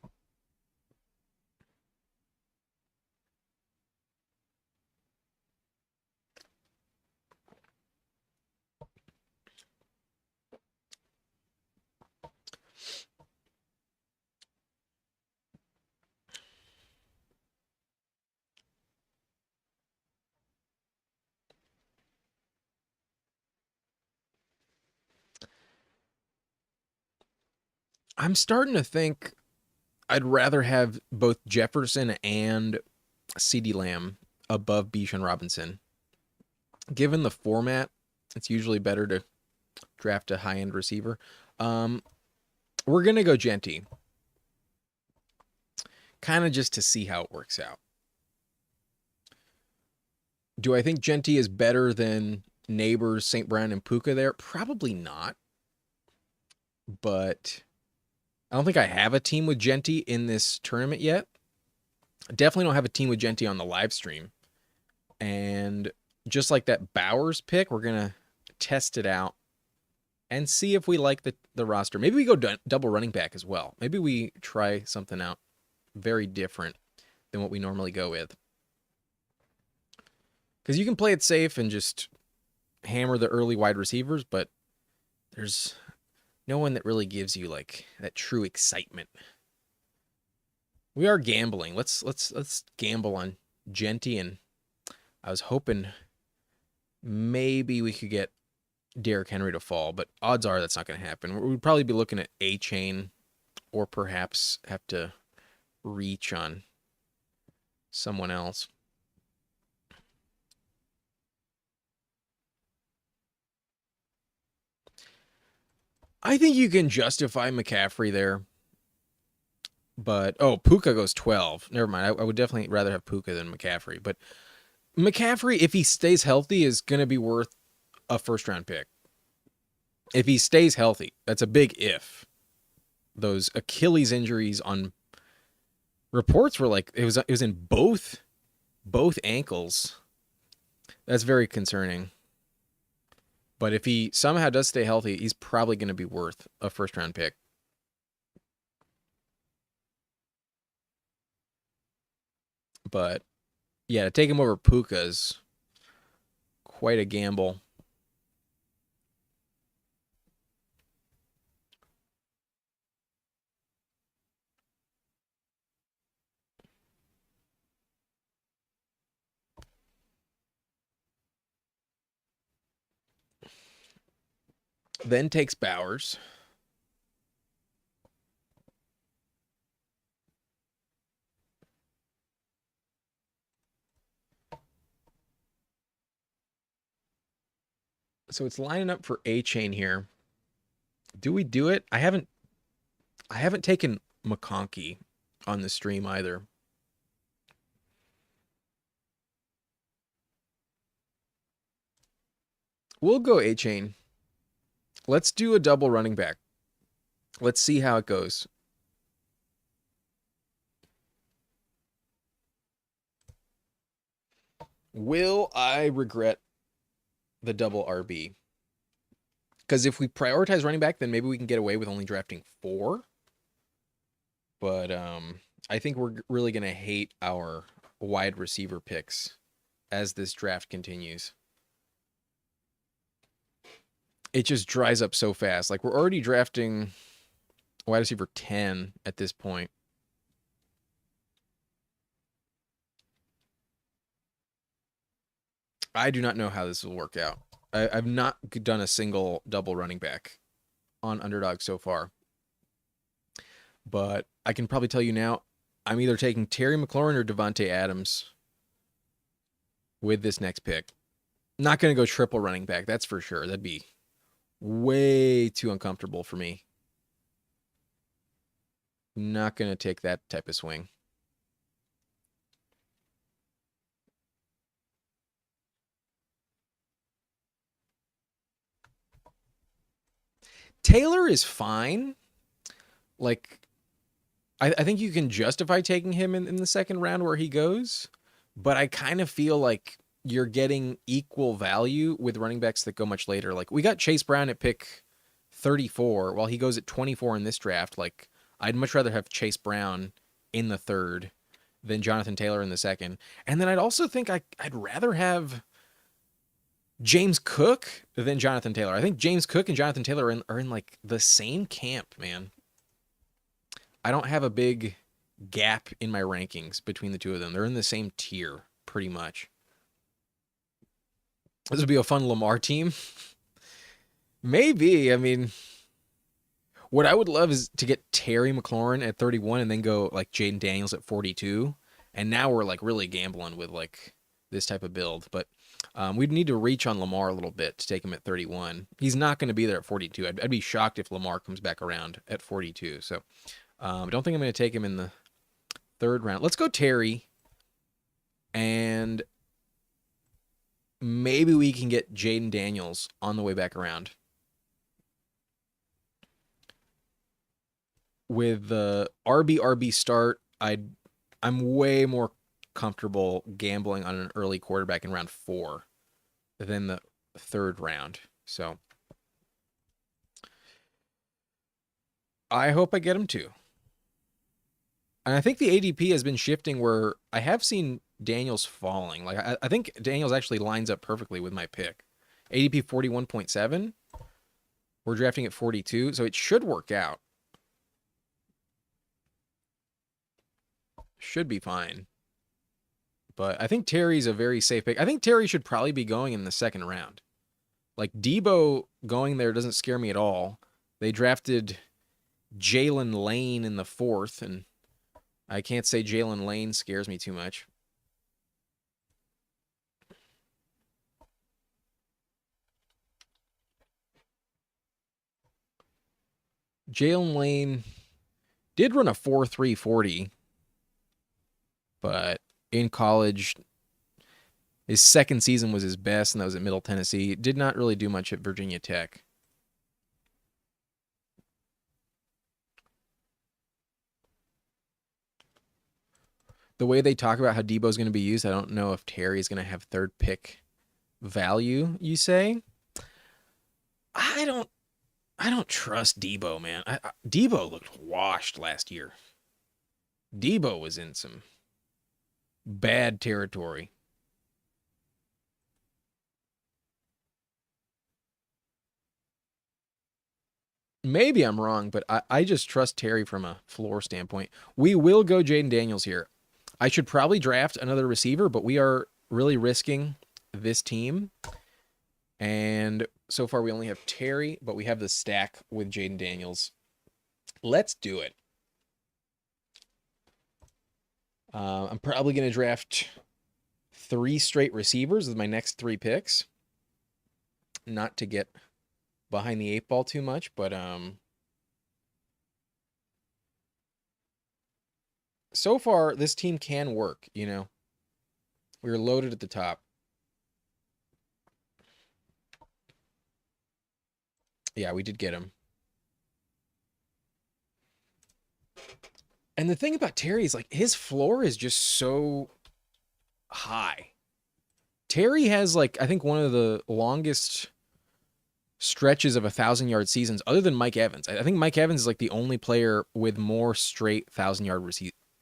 I'm starting to think I'd rather have both Jefferson and CeeDee Lamb above Bijan Robinson. Given the format, it's usually better to draft a high-end receiver. We're going to go Genty. Kind of just to see how it works out. Do I think Genty is better than Neighbors, St. Brown, and Puka there? Probably not. But I don't think I have a team with Genty in this tournament yet. Definitely don't have a team with Genty on the live stream. And just like that Bowers pick, we're going to test it out and see if we like the roster. Maybe we go double running back as well. Maybe we try something out very different than what we normally go with. Because you can play it safe and just hammer the early wide receivers, but there's no one that really gives you like that true excitement. We are gambling. Let's gamble on Genty, and I was hoping maybe we could get Derrick Henry to fall, but odds are that's not going to happen. We'd probably be looking at A-Chain, or perhaps have to reach on someone else. I think you can justify McCaffrey there. But, Puka goes 12. Never mind. I would definitely rather have Puka than McCaffrey. But McCaffrey, if he stays healthy, is going to be worth a first-round pick. If he stays healthy, that's a big if. Those Achilles injuries on reports were like it was in both ankles. That's very concerning. But if he somehow does stay healthy, he's probably going to be worth a first round pick. But yeah, to take him over Puka's quite a gamble. Then takes Bowers. So it's lining up for Achane here. Do we do it? I haven't taken McConkey on the stream either. We'll go Achane. Let's do a double running back. Let's see how it goes. Will I regret the double RB? Because if we prioritize running back, then maybe we can get away with only drafting 4. But I think we're really going to hate our wide receiver picks as this draft continues. It just dries up so fast. Like, we're already drafting wide receiver 10 at this point. I do not know how this will work out. I've not done a single double running back on Underdog so far. But I can probably tell you now, I'm either taking Terry McLaurin or Devontae Adams with this next pick. Not going to go triple running back, that's for sure. That'd be way too uncomfortable for me. Not going to take that type of swing. Taylor is fine. Like, I think you can justify taking him in the second round where he goes, but I kind of feel like you're getting equal value with running backs that go much later. Like, we got Chase Brown at pick 34 while he goes at 24 in this draft. Like, I'd much rather have Chase Brown in the third than Jonathan Taylor in the second. And then I'd also think I'd rather have James Cook than Jonathan Taylor. I think James Cook and Jonathan Taylor are in like the same camp, man. I don't have a big gap in my rankings between the two of them. They're in the same tier, pretty much. This would be a fun Lamar team. Maybe. I mean, what I would love is to get Terry McLaurin at 31 and then go like Jaden Daniels at 42. And now we're like really gambling with like this type of build. But we'd need to reach on Lamar a little bit to take him at 31. He's not going to be there at 42. I'd be shocked if Lamar comes back around at 42. So I don't think I'm going to take him in the third round. Let's go Terry. And maybe we can get Jaden Daniels on the way back around. With the RB start, I'm way more comfortable gambling on an early quarterback in round 4 than the third round. So I hope I get him too. And I think the ADP has been shifting where I have seen Daniels falling. Like, I think Daniels actually lines up perfectly with my pick. ADP 41.7. We're drafting at 42, so it should work out. Should be fine. But I think Terry's a very safe pick. I think Terry should probably be going in the second round. Like, Debo going there doesn't scare me at all. They drafted Jalen Lane in the 4th, and I can't say Jalen Lane scares me too much. Jalen Lane did run a 4.340, but in college, his second season was his best, and that was at Middle Tennessee. Did not really do much at Virginia Tech. The way they talk about how Debo's going to be used, I don't know if Terry's going to have third pick value, you say? I don't I don't trust Debo, man. Debo looked washed last year. Debo was in some bad territory. Maybe I'm wrong, but I just trust Terry from a floor standpoint. We will go Jaden Daniels here. I should probably draft another receiver, but we are really risking this team. And so far, we only have Terry, but we have the stack with Jaden Daniels. Let's do it. I'm probably going to draft 3 straight receivers with my next 3 picks. Not to get behind the 8 ball too much, but so far this team can work, you know. We were loaded at the top. Yeah, we did get him. And the thing about Terry is like his floor is just so high. Terry has like I think one of the longest stretches of 1,000-yard seasons other than Mike Evans. I think Mike Evans is like the only player with more straight 1,000-yard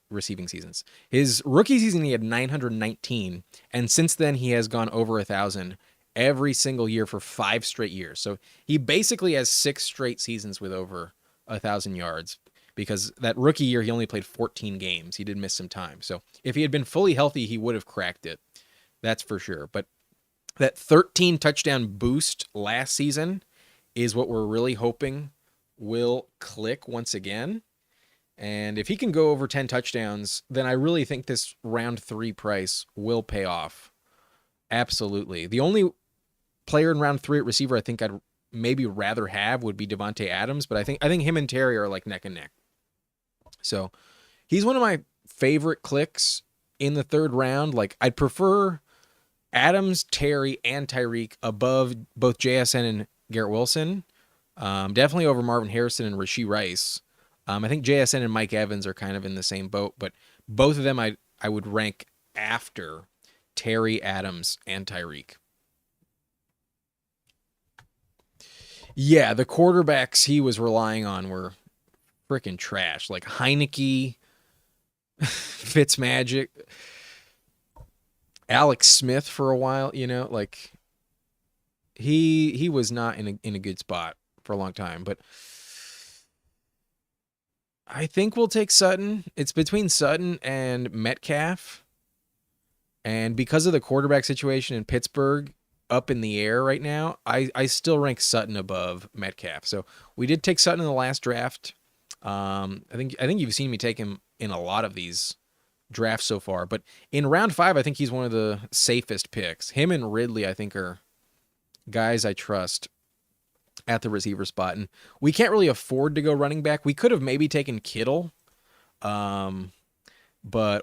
receiving seasons. His rookie season he had 919, and since then he has gone over 1,000 every single year for 5 straight years. So he basically has 6 straight seasons with over 1,000 yards because that rookie year he only played 14 games. He did miss some time. So if he had been fully healthy, he would have cracked it. That's for sure. But that 13 touchdown boost last season is what we're really hoping will click once again. And if he can go over 10 touchdowns, then I really think this round 3 price will pay off. Absolutely. The only player in round 3 at receiver I think I'd maybe rather have would be Davante Adams, but I think him and Terry are like neck and neck. So he's one of my favorite clicks in the 3rd round. Like I'd prefer Adams, Terry, and Tyreek above both JSN and Garrett Wilson. Definitely over Marvin Harrison and Rashee Rice. I think JSN and Mike Evans are kind of in the same boat, but both of them I would rank after Terry, Adams, and Tyreek. Yeah, the quarterbacks he was relying on were freaking trash. Like Heineke, Fitzmagic, Alex Smith for a while, you know, like he was not in a good spot for a long time, but I think we'll take Sutton. It's between Sutton and Metcalf. And because of the quarterback situation in Pittsburgh up in the air right now, I still rank Sutton above Metcalf. So we did take Sutton in the last draft. I think you've seen me take him in a lot of these drafts so far, but in round 5, I think he's one of the safest picks. Him and Ridley, I think, are guys I trust at the receiver spot. And we can't really afford to go running back. We could have maybe taken Kittle, but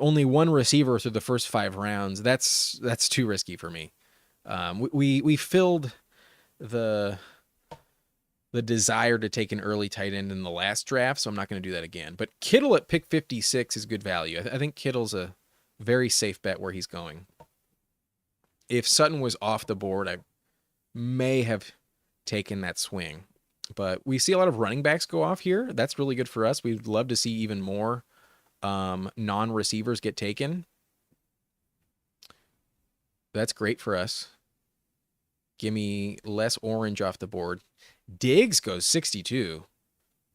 only one receiver through the first 5 rounds. That's too risky for me. We filled the desire to take an early tight end in the last draft, so I'm not going to do that again. But Kittle at pick 56 is good value. I think Kittle's a very safe bet where he's going. If Sutton was off the board, I may have taken that swing. But we see a lot of running backs go off here. That's really good for us. We'd love to see even more non-receivers get taken. That's great for us. Give me less orange off the board. Diggs goes 62.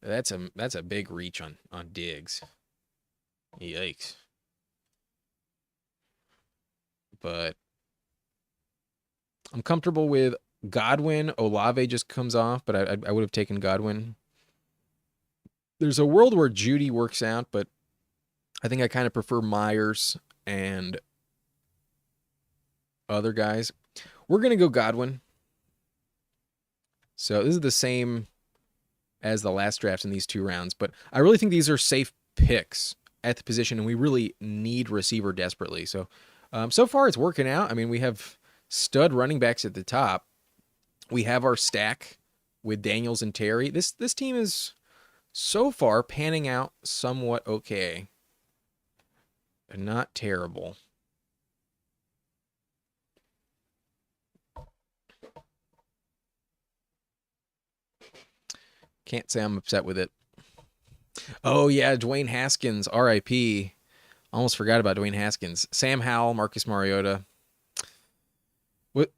That's a big reach on Diggs. Yikes. But I'm comfortable with Godwin. Olave just comes off, but I would have taken Godwin. There's a world where Judy works out, but I think I kind of prefer Myers and other guys. We're going to go Godwin. So this is the same as the last draft in these 2 rounds, but I really think these are safe picks at the position, and we really need receiver desperately. So, so far it's working out. I mean, we have stud running backs at the top. We have our stack with Daniels and Terry. This team is so far panning out somewhat okay. Not terrible. Can't say I'm upset with it. Oh yeah, Dwayne Haskins, R.I.P. Almost forgot about Dwayne Haskins. Sam Howell, Marcus Mariota. What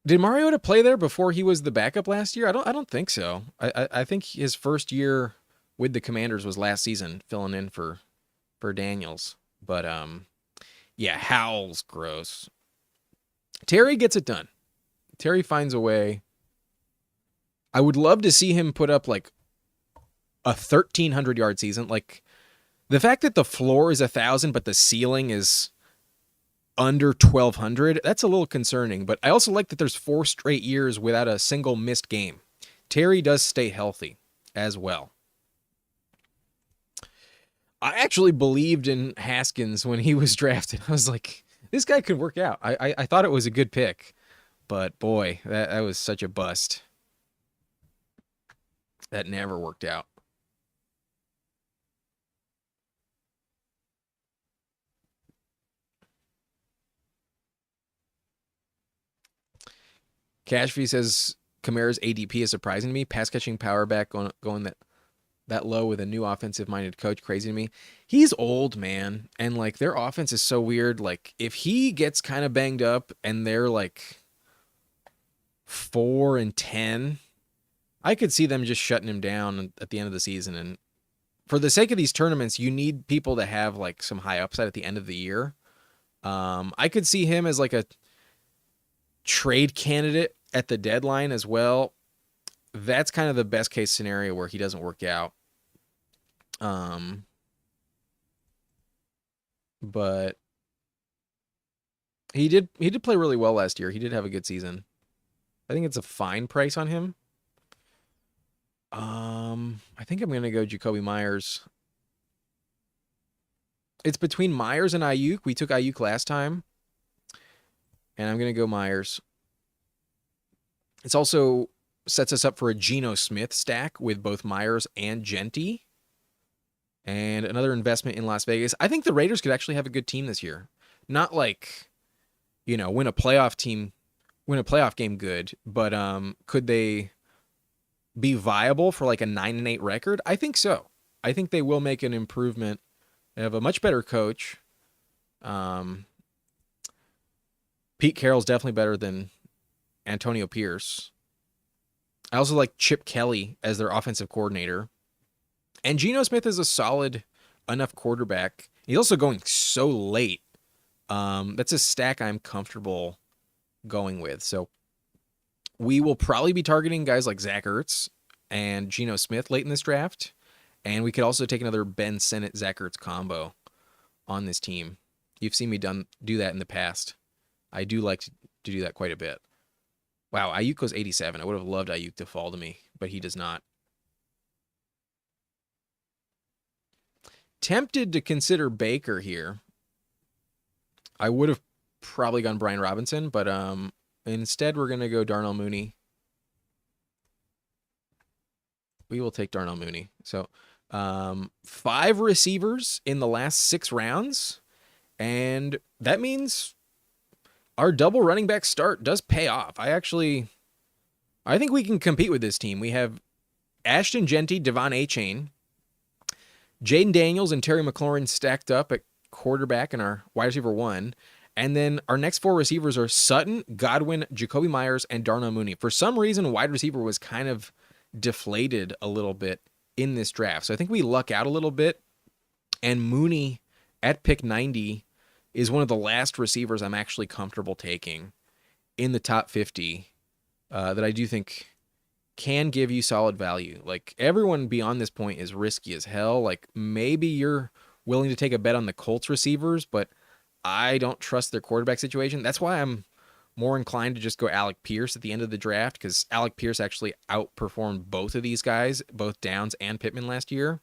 did Mariota play there before he was the backup last year? I don't think so. I think his first year with the Commanders was last season, filling in for Daniels. But yeah, Howell's gross. Terry gets it done. Terry finds a way. I would love to see him put up like a 1,300-yard season. Like the fact that the floor is 1,000, but the ceiling is under 1,200, that's a little concerning. But I also like that there's 4 straight years without a single missed game. Terry does stay healthy as well. I actually believed in Haskins when he was drafted. I was like, this guy could work out. I thought it was a good pick, but boy, that was such a bust. That never worked out. Cashfee says Kamara's ADP is surprising to me. Pass catching power back going that low with a new offensive minded coach, crazy to me. He's old, man, and like their offense is so weird. Like if he gets kind of banged up and they're like 4-10, I could see them just shutting him down at the end of the season. And for the sake of these tournaments, you need people to have like some high upside at the end of the year. I could see him as like a trade candidate at the deadline as well. That's kind of the best case scenario where he doesn't work out. But he did play really well last year. He did have a good season. I think it's a fine price on him. I think I'm gonna go Jacoby Myers. It's between Myers and Ayuk. We took Ayuk last time, and I'm gonna go Myers. It's also sets us up for a Geno Smith stack with both Myers and Genty. And another investment in Las Vegas. I think the Raiders could actually have a good team this year. Not like, win a playoff game good, but could they be viable for like a 9-8 record? I think so. I think they will make an improvement. They have a much better coach. Pete Carroll's definitely better than Antonio Pierce. I also like Chip Kelly as their offensive coordinator. And Geno Smith is a solid enough quarterback. He's also going so late. That's a stack I'm comfortable going with. So we will probably be targeting guys like Zach Ertz and Geno Smith late in this draft. And we could also take another Ben Sinnott, Zach Ertz combo on this team. You've seen me do that in the past. I do like to do that quite a bit. Wow, Ayuk goes 87. I would have loved Ayuk to fall to me, but he does not. Tempted to consider Baker here. I would have probably gone Brian Robinson, but instead we're going to go Darnell Mooney. We will take Darnell Mooney. So 5 receivers in the last 6 rounds, and that means our double running back start does pay off. I think we can compete with this team. We have Ashton Genty, Devon Achane, Jaden Daniels, and Terry McLaurin stacked up at quarterback and our wide receiver 1. And then our next 4 receivers are Sutton, Godwin, Jacoby Myers, and Darnell Mooney. For some reason, wide receiver was kind of deflated a little bit in this draft. So I think we luck out a little bit. And Mooney at pick 90 is one of the last receivers I'm actually comfortable taking in the top 50 that I do think can give you solid value. Like everyone beyond this point is risky as hell. Like maybe you're willing to take a bet on the Colts receivers, but I don't trust their quarterback situation. That's why I'm more inclined to just go Alec Pierce at the end of the draft, because Alec Pierce actually outperformed both of these guys, both Downs and Pittman last year.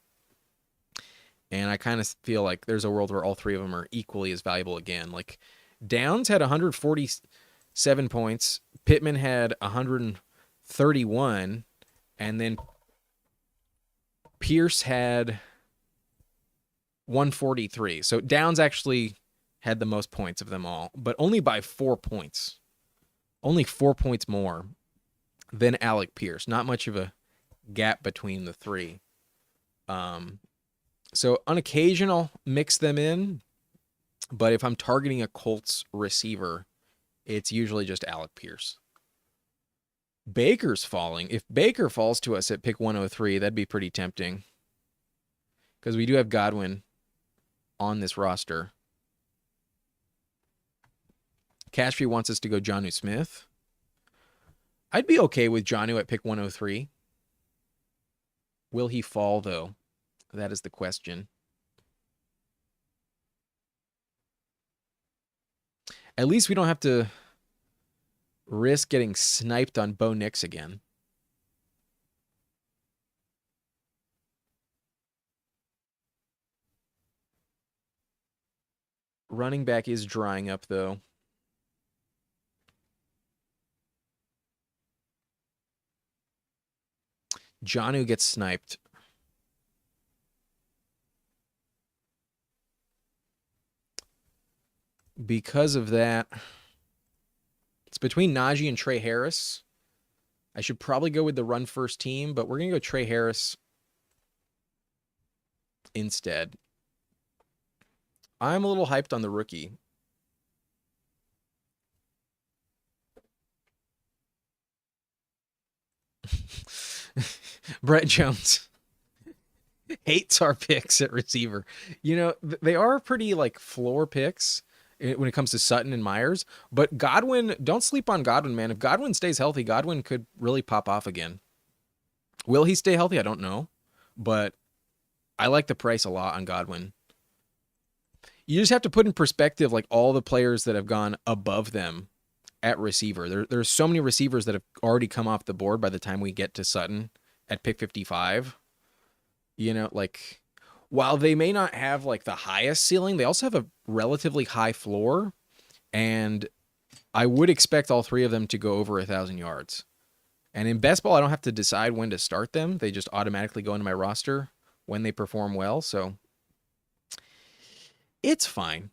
And I kind of feel like there's a world where all 3 of them are equally as valuable again. Like Downs had 147 points, Pittman had 131, and then Pierce had 143. So Downs actually had the most points of them all, but only by 4 points. Only 4 points more than Alec Pierce. Not much of a gap between the three. Um, so on occasion I'll mix them in, but if I'm targeting a Colts receiver, it's usually just Alec Pierce. Baker's falling. If Baker falls to us at pick 103, that'd be pretty tempting. Because we do have Godwin on this roster. Cashby wants us to go Jonnu Smith. I'd be okay with Jonnu at pick 103. Will he fall, though? That is the question. At least we don't have to risk getting sniped on Bo Nix again. Running back is drying up, though. Jonnu gets sniped. Because of that, it's between Najee and Trey Harris. I should probably go with the run first team, but we're going to go Trey Harris instead. I'm a little hyped on the rookie. Brett Jones hates our picks at receiver. You know, they are pretty like floor picks when it comes to Sutton and Myers, but Godwin, don't sleep on Godwin, man. If Godwin stays healthy, Godwin could really pop off again. Will he stay healthy? I don't know, but I like the price a lot on Godwin. You just have to put in perspective like all the players that have gone above them at receiver. There's so many receivers that have already come off the board by the time we get to Sutton at pick 55. You know, like while they may not have like the highest ceiling, they also have a relatively high floor, and I would expect all three of them to go over 1,000 yards. And in best ball, I don't have to decide when to start them. They just automatically go into my roster when they perform well. So it's fine.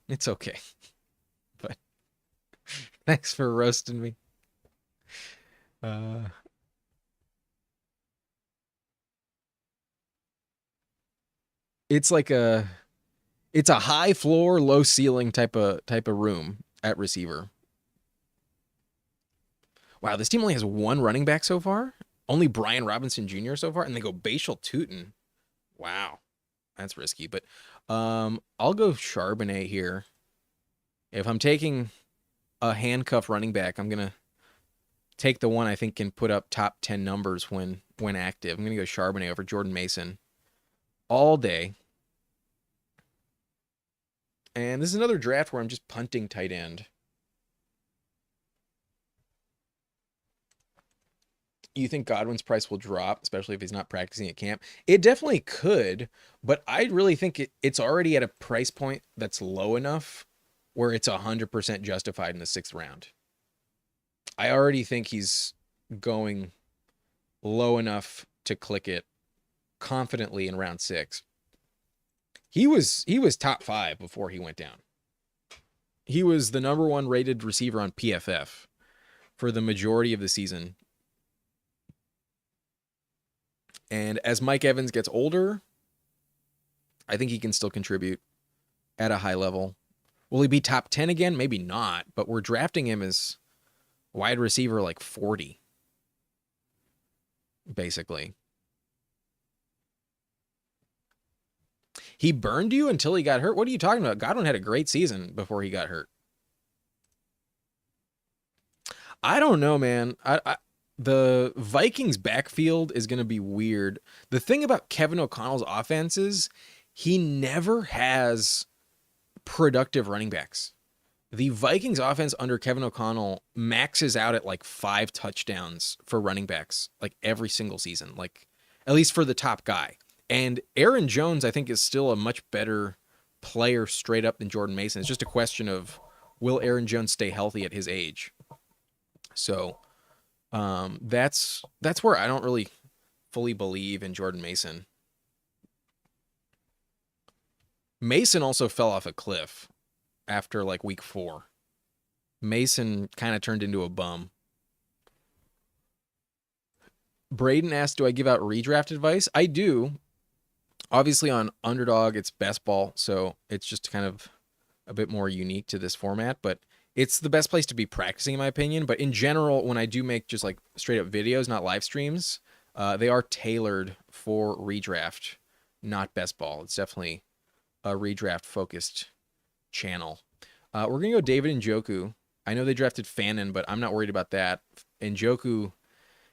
It's okay. But thanks for roasting me. It's like it's a high floor, low ceiling type of room at receiver. Wow, this team only has one running back so far. Only Brian Robinson Jr. so far, and they go Bashal Tutin. Wow, that's risky. But I'll go Charbonnet here. If I'm taking a handcuff running back, I'm gonna take the one I think can put up top 10 numbers when active. I'm gonna go Charbonnet over Jordan Mason all day. And this is another draft where I'm just punting tight end. You think Godwin's price will drop, especially if he's not practicing at camp? It definitely could, but I really think it's already at a price point that's low enough where it's 100% justified in the 6th round. I already think he's going low enough to click it confidently in round 6. He was top 5 before he went down. He was the number 1 rated receiver on PFF for the majority of the season. And as Mike Evans gets older, I think he can still contribute at a high level. Will he be top 10 again? Maybe not, but we're drafting him as wide receiver like 40, basically. He burned you until he got hurt? What are you talking about? Godwin had a great season before he got hurt. I don't know, man. The Vikings backfield is going to be weird. The thing about Kevin O'Connell's offense is he never has productive running backs. The Vikings offense under Kevin O'Connell maxes out at like 5 touchdowns for running backs like every single season, like at least for the top guy. And Aaron Jones, I think, is still a much better player straight up than Jordan Mason. It's just a question of will Aaron Jones stay healthy at his age? So that's where I don't really fully believe in Jordan Mason. Mason also fell off a cliff after like week 4. Mason kind of turned into a bum. Braden asked, do I give out redraft advice? I do. Obviously, on Underdog, it's best ball, so it's just kind of a bit more unique to this format, but it's the best place to be practicing, in my opinion. But in general, when I do make just like straight up videos, not live streams, they are tailored for redraft, not best ball. It's definitely a redraft focused channel. We're going to go David Njoku. I know they drafted Fannin, but I'm not worried about that. Njoku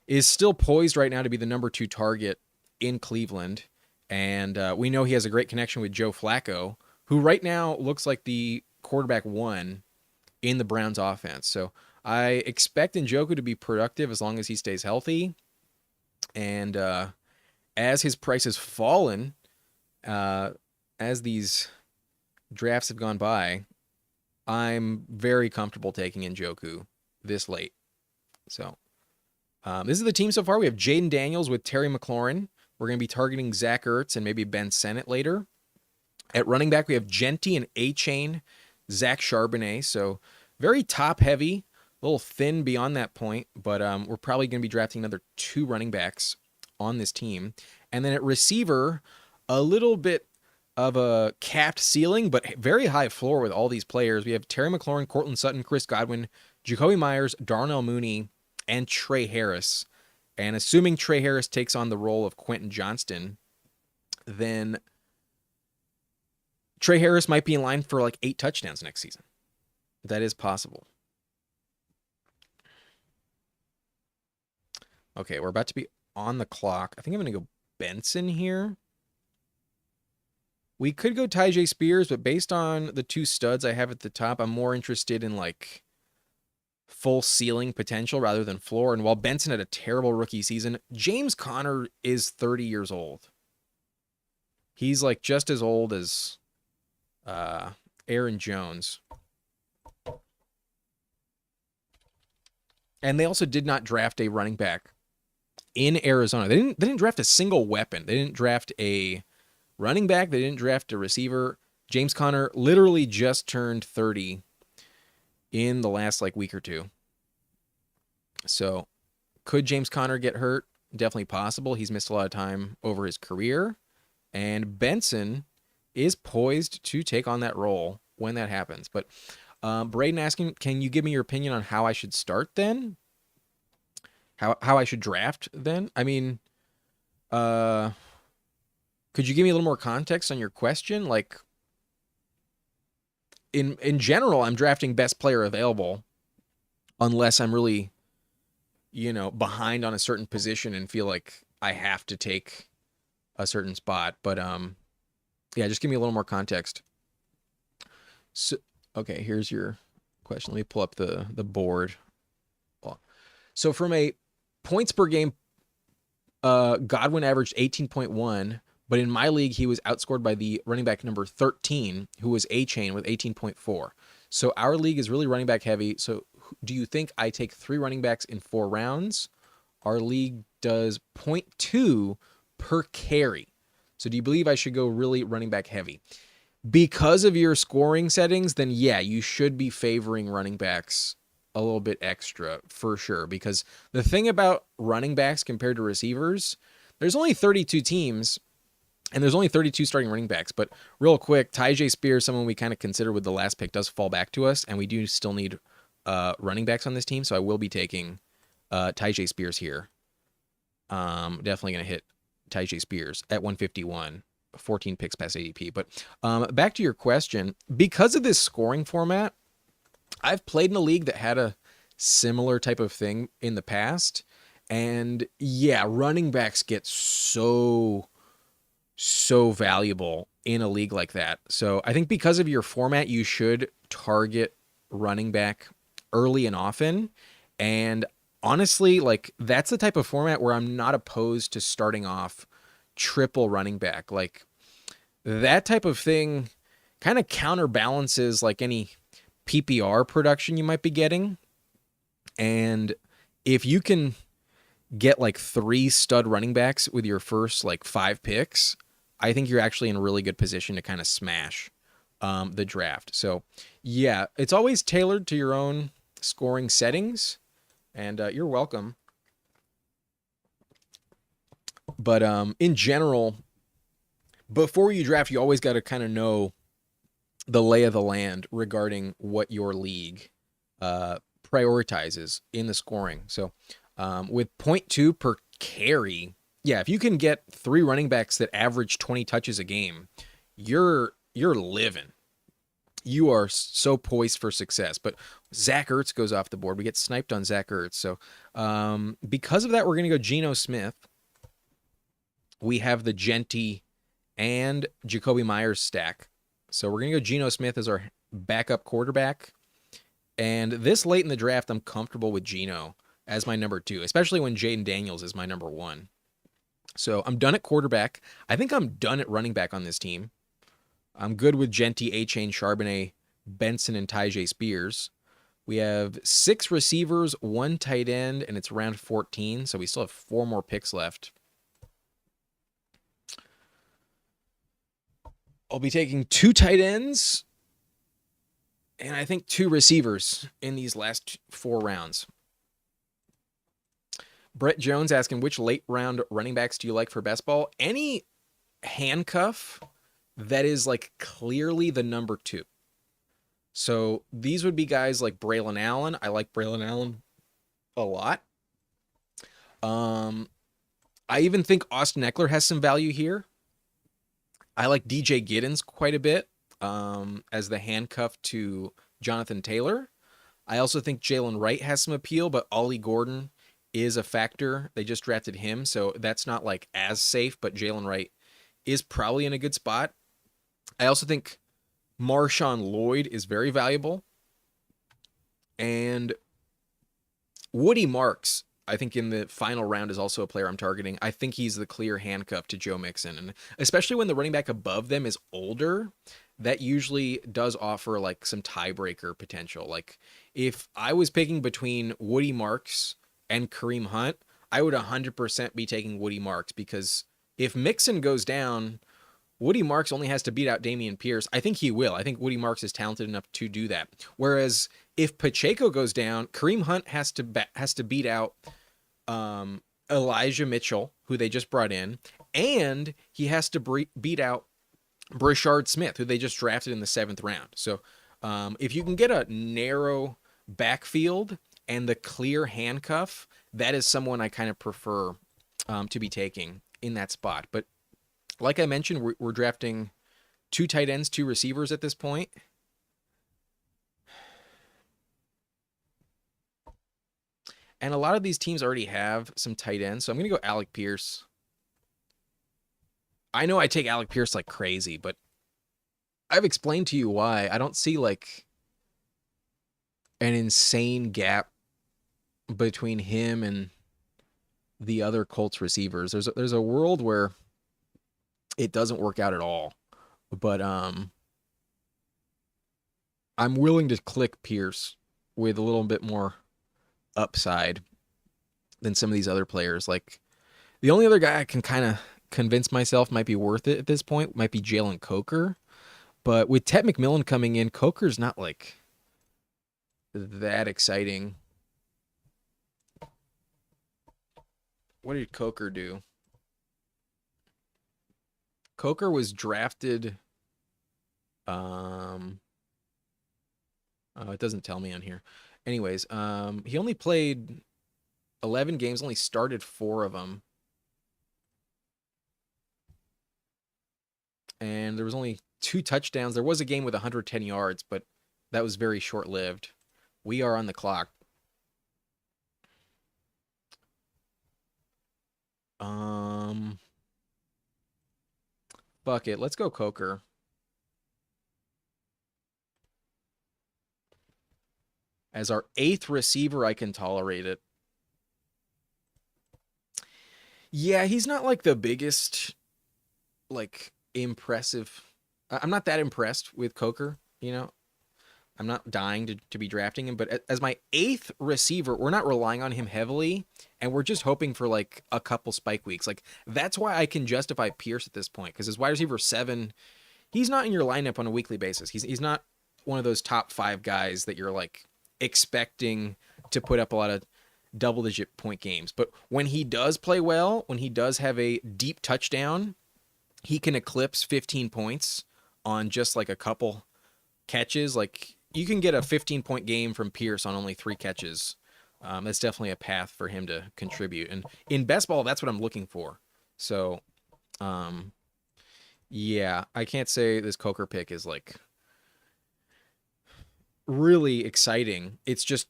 is still poised right now to be the number 2 target in Cleveland. And we know he has a great connection with Joe Flacco, who right now looks like the quarterback 1 in the Browns offense. So I expect Njoku to be productive as long as he stays healthy. And as his price has fallen, as these drafts have gone by, I'm very comfortable taking Njoku this late. So this is the team so far. We have Jaden Daniels with Terry McLaurin. We're going to be targeting Zach Ertz and maybe Ben Sennett later. At running back, we have Genty and A-Chain, Zach Charbonnet. So very top heavy, a little thin beyond that point, but we're probably going to be drafting another 2 running backs on this team. And then at receiver, a little bit of a capped ceiling, but very high floor with all these players. We have Terry McLaurin, Cortland Sutton, Chris Godwin, Jacoby Myers, Darnell Mooney, and Trey Harris. And assuming Trey Harris takes on the role of Quentin Johnston, then Trey Harris might be in line for like 8 touchdowns next season. That is possible. Okay, we're about to be on the clock. I think I'm going to go Benson here. We could go Tyjae Spears, but based on the 2 studs I have at the top, I'm more interested in like full ceiling potential rather than floor. And while Benson had a terrible rookie season, James Conner is 30 years old. He's like just as old as Aaron Jones. And they also did not draft a running back in Arizona. They didn't draft a single weapon. They didn't draft a running back. They didn't draft a receiver. James Conner literally just turned 30 in the last like week or 2. So could James Conner get hurt? Definitely possible. He's missed a lot of time over his career. And Benson is poised to take on that role when that happens. But Braden asking, can you give me your opinion on how I should start then? How I should draft then? I mean, could you give me a little more context on your question? Like, in general, I'm drafting best player available unless I'm really, behind on a certain position and feel like I have to take a certain spot. But yeah, just give me a little more context. So, okay, here's your question. Let me pull up the board. So from a points per game, Godwin averaged 18.1, but in my league, he was outscored by the running back number 13, who was A-Chain with 18.4. So our league is really running back heavy. So do you think I take 3 running backs in 4 rounds? Our league does 0.2 per carry. So do you believe I should go really running back heavy? Because of your scoring settings, then yeah, you should be favoring running backs a little bit extra for sure. Because the thing about running backs compared to receivers, there's only 32 teams and there's only 32 starting running backs. But real quick, Tyjae Spears, someone we kind of consider with the last pick, does fall back to us, and we do still need running backs on this team. So I will be taking Tyjae Spears here. Definitely going to hit Tyjae Spears at 151. 14 picks past ADP. But back to your question, because of this scoring format, I've played in a league that had a similar type of thing in the past. And yeah, running backs get so valuable in a league like that. So I think because of your format, you should target running back early and often. And honestly, like that's the type of format where I'm not opposed to starting off triple running back. Like that type of thing kind of counterbalances like any PPR production you might be getting. And if you can get like 3 stud running backs with your first like 5 picks, I think you're actually in a really good position to kind of smash the draft. So yeah, it's always tailored to your own scoring settings, and you're welcome. But in general, before you draft, you always got to kind of know the lay of the land regarding what your league uh, prioritizes in the scoring. So with zero point 0.2 per carry, yeah, if you can get 3 running backs that average 20 touches a game, you're living. You are so poised for success. But Zach Ertz goes off the board. We get sniped on Zach Ertz. So because of that, we're going to go Geno Smith. We have the Genty and Jacoby Myers stack. So we're going to go Geno Smith as our backup quarterback. And this late in the draft, I'm comfortable with Geno as my number 2, especially when Jaden Daniels is my number 1. So I'm done at quarterback. I think I'm done at running back on this team. I'm good with Genty, Achane, Charbonnet, Benson, and Tyjae Spears. We have 6 receivers, 1 tight end, and it's round 14, so we still have 4 more picks left. I'll be taking 2 tight ends, and I think 2 receivers in these last 4 rounds. Brett Jones asking, which late round running backs do you like for best ball? Any handcuff that is like clearly the number 2. So these would be guys like Braylon Allen. I like Braylon Allen a lot. I even think Austin Eckler has some value here. I like DJ Giddens quite a bit as the handcuff to Jonathan Taylor. I also think Jalen Wright has some appeal, but Ollie Gordon is a factor. They just drafted him, so that's not like as safe, but Jalen Wright is probably in a good spot. I also think Marshawn Lloyd is very valuable. And Woody Marks, I think in the final round, is also a player I'm targeting. I think he's the clear handcuff to Joe Mixon. And especially when the running back above them is older, that usually does offer like some tiebreaker potential. Like if I was picking between Woody Marks and Kareem Hunt, I would 100% be taking Woody Marks, because if Mixon goes down, Woody Marks only has to beat out Dameon Pierce. I think he will. I think Woody Marks is talented enough to do that. Whereas if Pacheco goes down, Kareem Hunt has to beat out Elijah Mitchell, who they just brought in, and he has to beat out Brashard Smith, who they just drafted in the 7th round. So if you can get a narrow backfield and the clear handcuff, that is someone I kind of prefer to be taking in that spot. But like I mentioned, we're drafting 2 tight ends, 2 receivers at this point. And a lot of these teams already have some tight ends, so I'm going to go Alec Pierce. I know I take Alec Pierce like crazy, but I've explained to you why. I don't see like an insane gap between him and the other Colts receivers. There's a world where it doesn't work out at all, but I'm willing to click Pierce with a little bit more upside than some of these other players. Like the only other guy I can kind of convince myself might be worth it at this point might be Jalen Coker, but with Ted McMillan coming in, Coker's not like that exciting. What did Coker do? Coker was drafted. It doesn't tell me on here. Anyways, he only played 11 games, only started 4 of them. And there was only 2 touchdowns. There was a game with 110 yards, but that was very short-lived. We are on the clock. Fuck it. Let's go Coker. As our 8th receiver, I can tolerate it. Yeah, he's not like the biggest, like, impressive. I'm not that impressed with Coker, you know. I'm not dying to be drafting him, but as my 8th receiver, we're not relying on him heavily, and we're just hoping for like a couple spike weeks. Like that's why I can justify Pierce at this point, because as wide receiver 7, he's not in your lineup on a weekly basis. He's not one of those top 5 guys that you're like expecting to put up a lot of double-digit point games. But when he does play well, when he does have a deep touchdown, he can eclipse 15 points on just like a couple catches. Like you can get a 15-point game from Pierce on only 3 catches. That's definitely a path for him to contribute. And in best ball, that's what I'm looking for. So, um, yeah, I can't say this Coker pick is like really exciting. It's just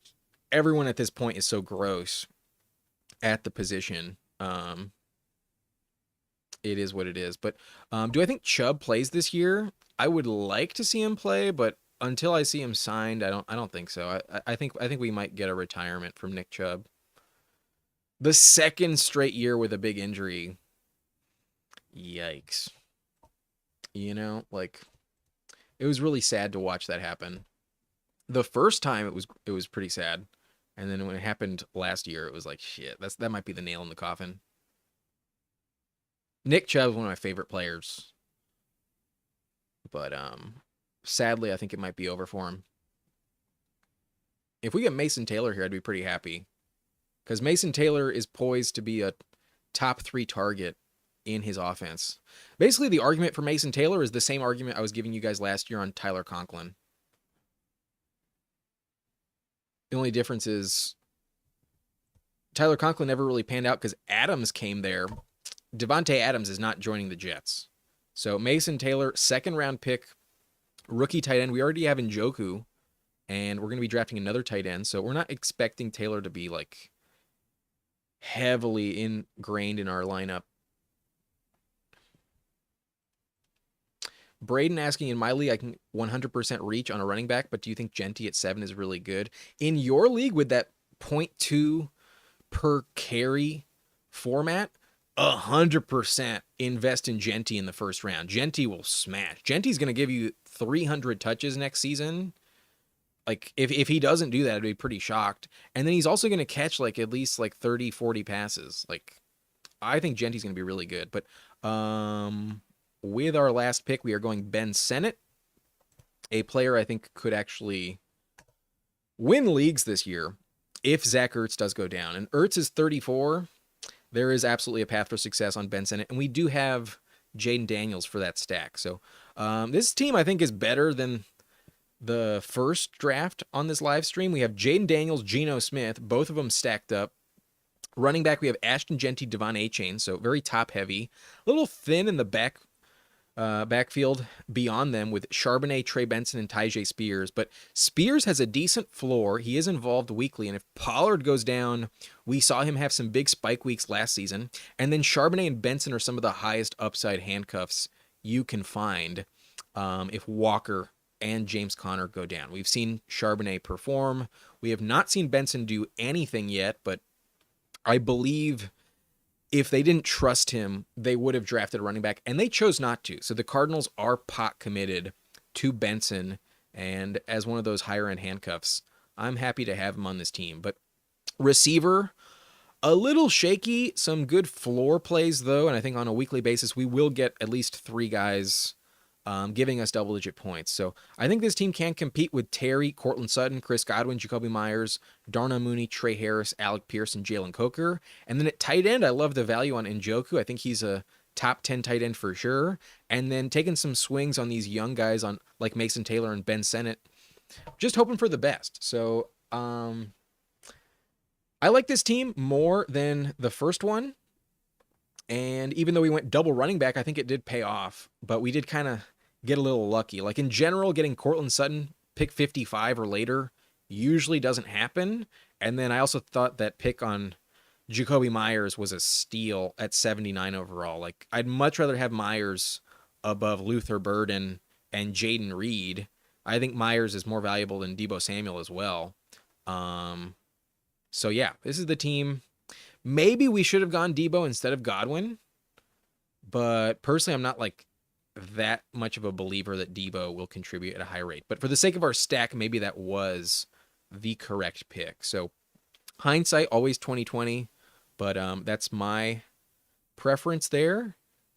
everyone at this point is so gross at the position. It is what it is. But do I think Chubb plays this year? I would like to see him play, but until I see him signed, I don't think so. I think we might get a retirement from Nick Chubb. The second straight year with a big injury. Yikes. Like it was really sad to watch that happen. The first time it was pretty sad. And then when it happened last year, it was like shit. That might be the nail in the coffin. Nick Chubb is one of my favorite players, but sadly I think it might be over for him. If we get Mason Taylor here, I'd be pretty happy. Because Mason Taylor is poised to be a top 3 target in his offense. Basically, the argument for Mason Taylor is the same argument I was giving you guys last year on Tyler Conklin. The only difference is Tyler Conklin never really panned out because Adams came there. Devontae Adams is not joining the Jets. So Mason Taylor, second round pick, rookie tight end. We already have Njoku, and we're going to be drafting another tight end. So we're not expecting Taylor to be like heavily ingrained in our lineup. Braden asking, in my league, I can 100% reach on a running back, but do you think Genty at 7 is really good? In your league with that 0.2 per carry format, 100% invest in Genty in the first round. Genty will smash. Genty's going to give you 300 touches next season. Like, if he doesn't do that, I'd be pretty shocked. And then he's also going to catch, like, at least, like, 30, 40 passes. Like, I think Genty's going to be really good. But, with our last pick, we are going Ben Sinnott, a player I think could actually win leagues this year if Zach Ertz does go down. And Ertz is 34. There is absolutely a path for success on Ben Sinnott. And we do have Jaden Daniels for that stack. So this team, I think, is better than the first draft on this live stream. We have Jaden Daniels, Geno Smith, both of them stacked up. Running back, we have Ashton Genty, Devon Achane, so very top heavy. A little thin in the backfield beyond them with Charbonnet, Trey Benson, and Tyjae Spears. But Spears has a decent floor. He is involved weekly, and if Pollard goes down, we saw him have some big spike weeks last season. And then Charbonnet and Benson are some of the highest upside handcuffs you can find if Walker and James Conner go down. We've seen Charbonnet perform. We have not seen Benson do anything yet, but I believe if they didn't trust him, they would have drafted a running back, and they chose not to. So the Cardinals are pot committed to Benson, and as one of those higher-end handcuffs, I'm happy to have him on this team. But receiver, a little shaky, some good floor plays, though, and I think on a weekly basis, we will get at least 3 guys giving us double-digit points. So I think this team can compete with Terry, Cortland Sutton, Chris Godwin, Jacoby Myers, Darnell Mooney, Trey Harris, Alec Pierce, and Jalen Coker. And then at tight end, I love the value on Njoku. I think he's a top 10 tight end for sure. And then taking some swings on these young guys on like Mason Taylor and Ben Sinnott. Just hoping for the best. So I like this team more than the first one. And even though we went double running back, I think it did pay off. But we did kind of get a little lucky. Like in general, getting Cortland Sutton pick 55 or later usually doesn't happen. And then I also thought that pick on Jacoby Myers was a steal at 79 overall. Like I'd much rather have Myers above Luther Burden and Jaden Reed. I think Myers is more valuable than Deebo Samuel as well. So yeah, this is the team. Maybe we should have gone Deebo instead of Godwin, but personally, I'm not like that much of a believer that Deebo will contribute at a high rate. But for the sake of our stack, maybe that was the correct pick. So hindsight, always 2020, but that's my preference there.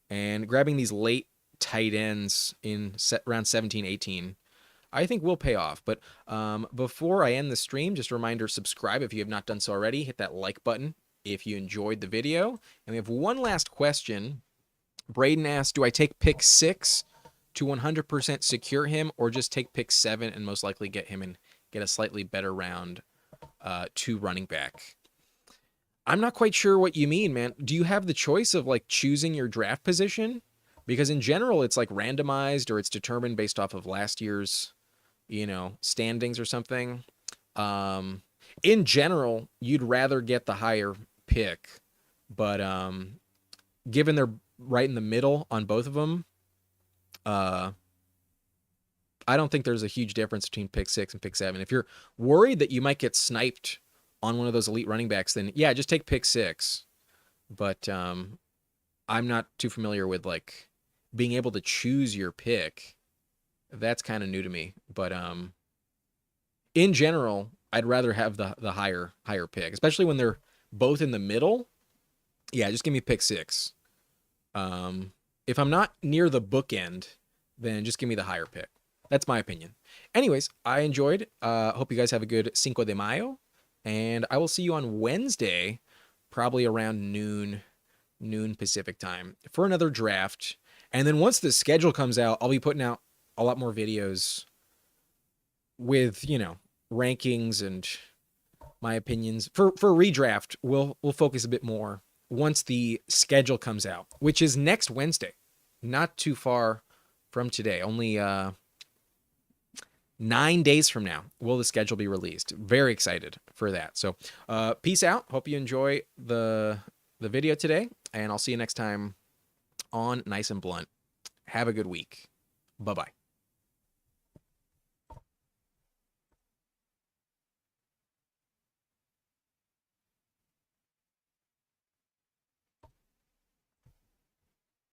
And grabbing these late tight ends in round 17, 18, I think will pay off. But before I end the stream, just a reminder, subscribe if you have not done so already. Hit that like button if you enjoyed the video. And we have one last question. Braden asked, do I take pick 6 to 100% secure him, or just take pick 7 and most likely get him and get a slightly better round 2 running back? I'm not quite sure what you mean, man. Do you have the choice of like choosing your draft position? Because in general, it's like randomized or it's determined based off of last year's, standings or something. In general, you'd rather get the higher pick, but given they're right in the middle on both of them, I don't think there's a huge difference between pick 6 and pick 7. If you're worried that you might get sniped on one of those elite running backs, then yeah, just take pick 6. But I'm not too familiar with like being able to choose your pick. That's kind of new to me. But in general, I'd rather have the higher pick, especially when they're both in the middle. Yeah, just give me pick 6. If I'm not near the bookend, then just give me the higher pick. That's my opinion. Anyways, I enjoyed. Hope you guys have a good Cinco de Mayo. And I will see you on Wednesday, probably around noon Pacific time, for another draft. And then once the schedule comes out, I'll be putting out a lot more videos with, rankings and my opinions. For redraft, we'll focus a bit more once the schedule comes out, which is next Wednesday. Not too far from today. Only 9 days from now will the schedule be released. Very excited for that. So peace out. Hope you enjoy the video today, and I'll see you next time on Nice and Blunt. Have a good week. Bye-bye.